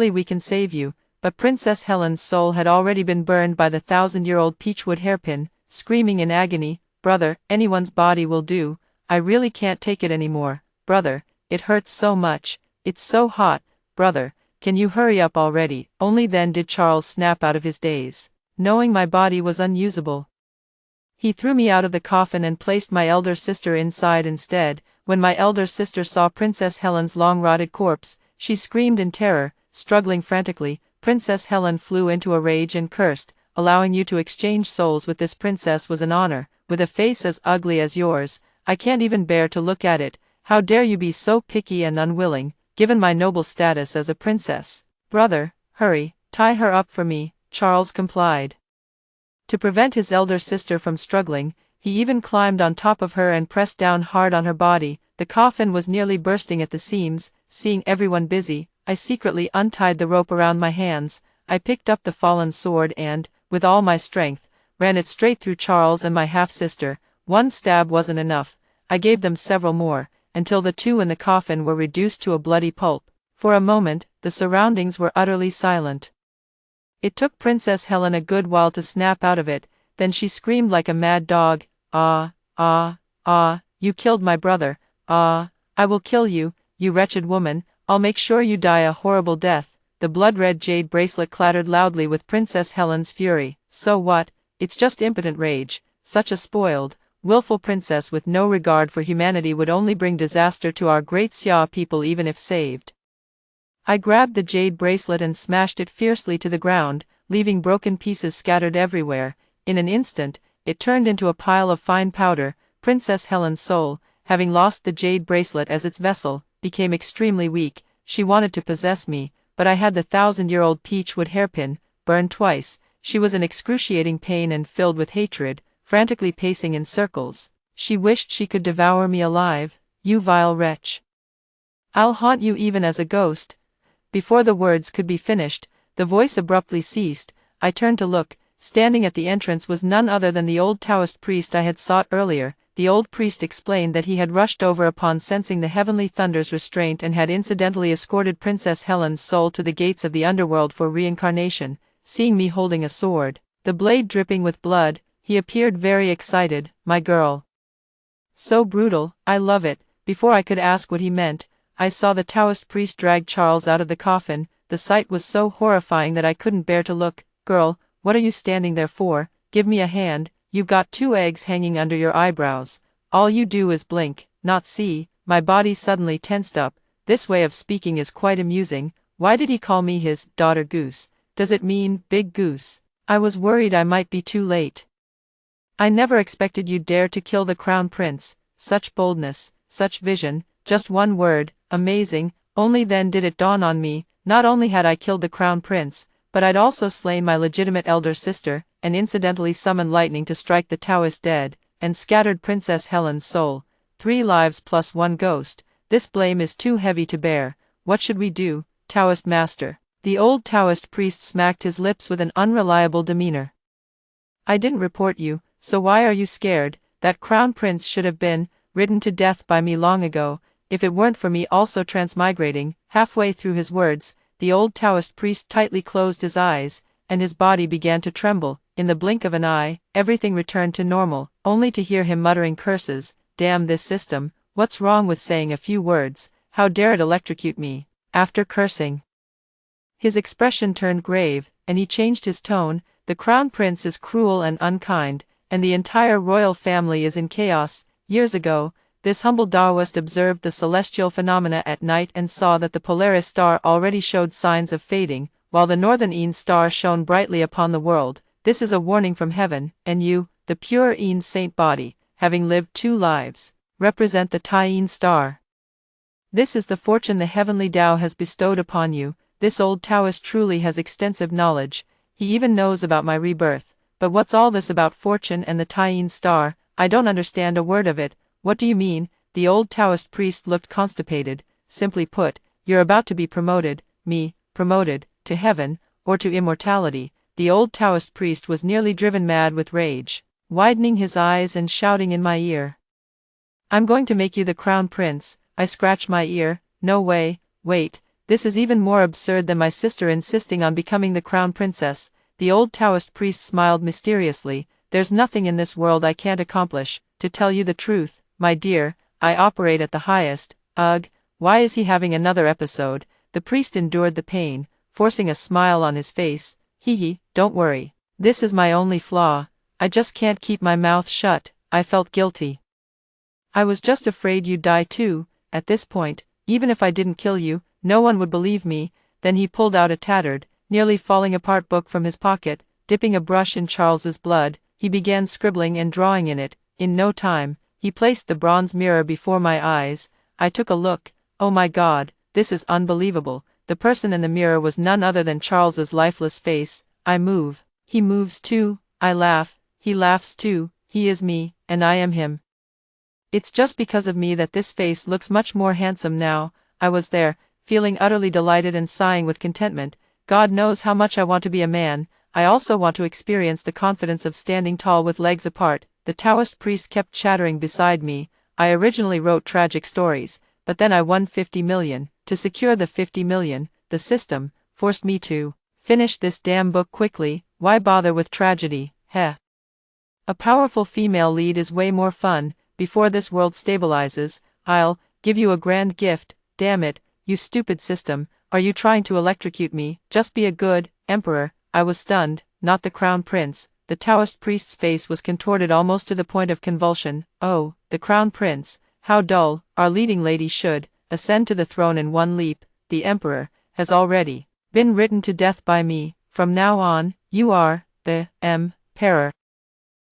[SPEAKER 1] we can save you." But Princess Helen's soul had already been burned by the 1,000-year-old peachwood hairpin. Screaming in agony, "Brother, anyone's body will do. I really can't take it anymore. Brother, it hurts so much. It's so hot. Brother, can you hurry up already?" Only then did Charles snap out of his daze. Knowing my body was unusable, he threw me out of the coffin and placed my elder sister inside instead. When my elder sister saw Princess Helen's long-rotted corpse, she screamed in terror, struggling frantically. Princess Helen flew into a rage and cursed, "Allowing you to exchange souls with this princess was an honor. With a face as ugly as yours, I can't even bear to look at it. How dare you be so picky and unwilling, given my noble status as a princess?" "Brother, hurry, tie her up for me." Charles complied. To prevent his elder sister from struggling, he even climbed on top of her and pressed down hard on her body. The coffin was nearly bursting at the seams. Seeing everyone busy, I secretly untied the rope around my hands. I picked up the fallen sword and, with all my strength, ran it straight through Charles and my half-sister. One stab wasn't enough. I gave them several more, until the two in the coffin were reduced to a bloody pulp. For a moment, the surroundings were utterly silent. It took Princess Helen a good while to snap out of it, then she screamed like a mad dog, "Ah, ah, ah, you killed my brother. Ah, I will kill you, you wretched woman. I'll make sure you die a horrible death." The blood-red jade bracelet clattered loudly with Princess Helen's fury. So what? It's just impotent rage. Such a spoiled, willful princess with no regard for humanity would only bring disaster to our great Xia people even if saved. I grabbed the jade bracelet and smashed it fiercely to the ground, leaving broken pieces scattered everywhere. In an instant, it turned into a pile of fine powder. Princess Helen's soul, having lost the jade bracelet as its vessel, became extremely weak. She wanted to possess me, but I had the 1,000-year-old peachwood hairpin, burned twice. She was in excruciating pain and filled with hatred, frantically pacing in circles. She wished she could devour me alive. "You vile wretch. I'll haunt you even as a ghost." Before the words could be finished, the voice abruptly ceased. I turned to look. Standing at the entrance was none other than the old Taoist priest I had sought earlier. The old priest explained that he had rushed over upon sensing the heavenly thunder's restraint and had incidentally escorted Princess Helen's soul to the gates of the underworld for reincarnation. Seeing me holding a sword, the blade dripping with blood, he appeared very excited. "My girl. So brutal, I love it." Before I could ask what he meant, I saw the Taoist priest drag Charles out of the coffin. The sight was so horrifying that I couldn't bear to look. "Girl, what are you standing there for? Give me a hand. You've got 2 eggs hanging under your eyebrows. All you do is blink, not see." My body suddenly tensed up. This way of speaking is quite amusing. Why did he call me his daughter goose? Does it mean big goose? I was worried I might be too late. "I never expected you'd dare to kill the crown prince." "Such boldness, such vision, just one word, amazing. Only then did it dawn on me, not only had I killed the crown prince, but I'd also slain my legitimate elder sister, and incidentally summoned lightning to strike the Taoist dead, and scattered Princess Helen's soul. 3 lives plus 1 ghost. This blame is too heavy to bear. What should we do, Taoist master? The old Taoist priest smacked his lips with an unreliable demeanor. I didn't report you, so why are you scared? That crown prince should have been ridden to death by me long ago, if it weren't for me also transmigrating. Halfway through his words, the old Taoist priest tightly closed his eyes, and his body began to tremble. In the blink of an eye, everything returned to normal, only to hear him muttering curses. Damn this system, what's wrong with saying a few words? How dare it electrocute me? After cursing, his expression turned grave, and he changed his tone. The crown prince is cruel and unkind, and the entire royal family is in chaos. Years ago, this humble Taoist observed the celestial phenomena at night and saw that the Polaris star already showed signs of fading, while the northern Yin star shone brightly upon the world. This is a warning from heaven, and you, the pure Yin saint body, having lived 2 lives, represent the Tai Yin star. This is the fortune the heavenly Tao has bestowed upon you. This old Taoist truly has extensive knowledge. He even knows about my rebirth. But what's all this about fortune and the Tai Yin star? I don't understand a word of it. What do you mean? The old Taoist priest looked constipated. Simply put, you're about to be promoted. Me, promoted, to heaven, or to immortality. The old Taoist priest was nearly driven mad with rage, widening his eyes and shouting in my ear. I'm going to make you the crown prince. I scratched my ear. No way. Wait, this is even more absurd than my sister insisting on becoming the crown princess. The old Taoist priest smiled mysteriously. There's nothing in this world I can't accomplish. To tell you the truth, my dear, I operate at the highest. Ugh, why is he having another episode? The priest endured the pain, forcing a smile on his face. Hee, don't worry. This is my only flaw. I just can't keep my mouth shut. I felt guilty. I was just afraid you'd die too. At this point, even if I didn't kill you, no one would believe me. Then he pulled out a tattered, nearly falling apart book from his pocket. Dipping a brush in Charles's blood, he began scribbling and drawing in it. In no time, he placed the bronze mirror before my eyes. I took a look. Oh my God, this is unbelievable. The person in the mirror was none other than Charles's lifeless face. I move. He moves too. I laugh. He laughs too. He is me, and I am him. It's just because of me that this face looks much more handsome now. I was there, feeling utterly delighted and sighing with contentment. God knows how much I want to be a man. I also want to experience the confidence of standing tall with legs apart. The Taoist priest kept chattering beside me. I originally wrote tragic stories, but then I won 50 million. To secure the 50 million, the system forced me to finish this damn book quickly. Why bother with tragedy? Heh. A powerful female lead is way more fun. Before this world stabilizes, I'll give you a grand gift. Damn it, you stupid system. Are you trying to electrocute me? Just be a good emperor. I was stunned, not the crown prince. The Taoist priest's face was contorted almost to the point of convulsion. Oh, the crown prince, how dull. Our leading lady should ascend to the throne in one leap. The emperor has already been ridden to death by me. From now on, you are the emperor.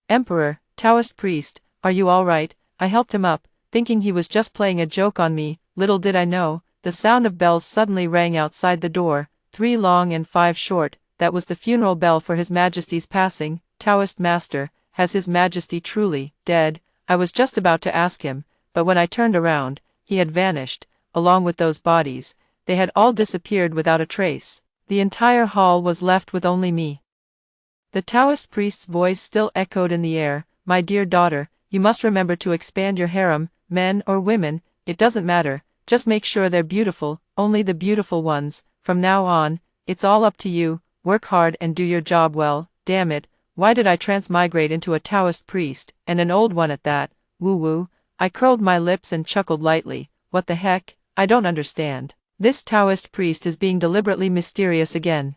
[SPEAKER 1] Emperor, Taoist priest, are you all right? I helped him up, thinking he was just playing a joke on me. Little did I know, the sound of bells suddenly rang outside the door, 3 long and 5 short. That was the funeral bell for His Majesty's passing. Taoist master, has His Majesty truly dead? I was just about to ask him, but when I turned around, he had vanished, along with those bodies. They had all disappeared without a trace. The entire hall was left with only me. The Taoist priest's voice still echoed in the air. My dear daughter, you must remember to expand your harem, men or women, it doesn't matter, just make sure they're beautiful, only the beautiful ones. From now on, it's all up to you. Work hard and do your job well. Damn it, why did I transmigrate into a Taoist priest, and an old one at that? Woo-woo. I curled my lips and chuckled lightly. What the heck? I don't understand. This Taoist priest is being deliberately mysterious again.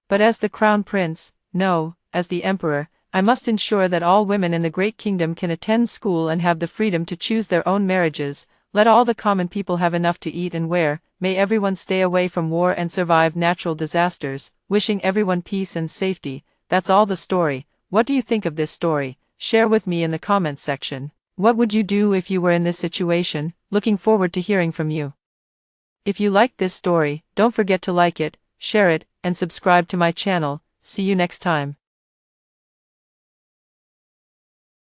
[SPEAKER 1] But as the crown prince, no, as the emperor, I must ensure that all women in the great kingdom can attend school and have the freedom to choose their own marriages. Let all the common people have enough to eat and wear. May everyone stay away from war and survive natural disasters. Wishing everyone peace and safety. That's all the story. What do you think of this story? Share with me in the comments section. What would you do if you were in this situation? Looking forward to hearing from you. If you liked this story, don't forget to like it, share it, and subscribe to my channel. See you next time.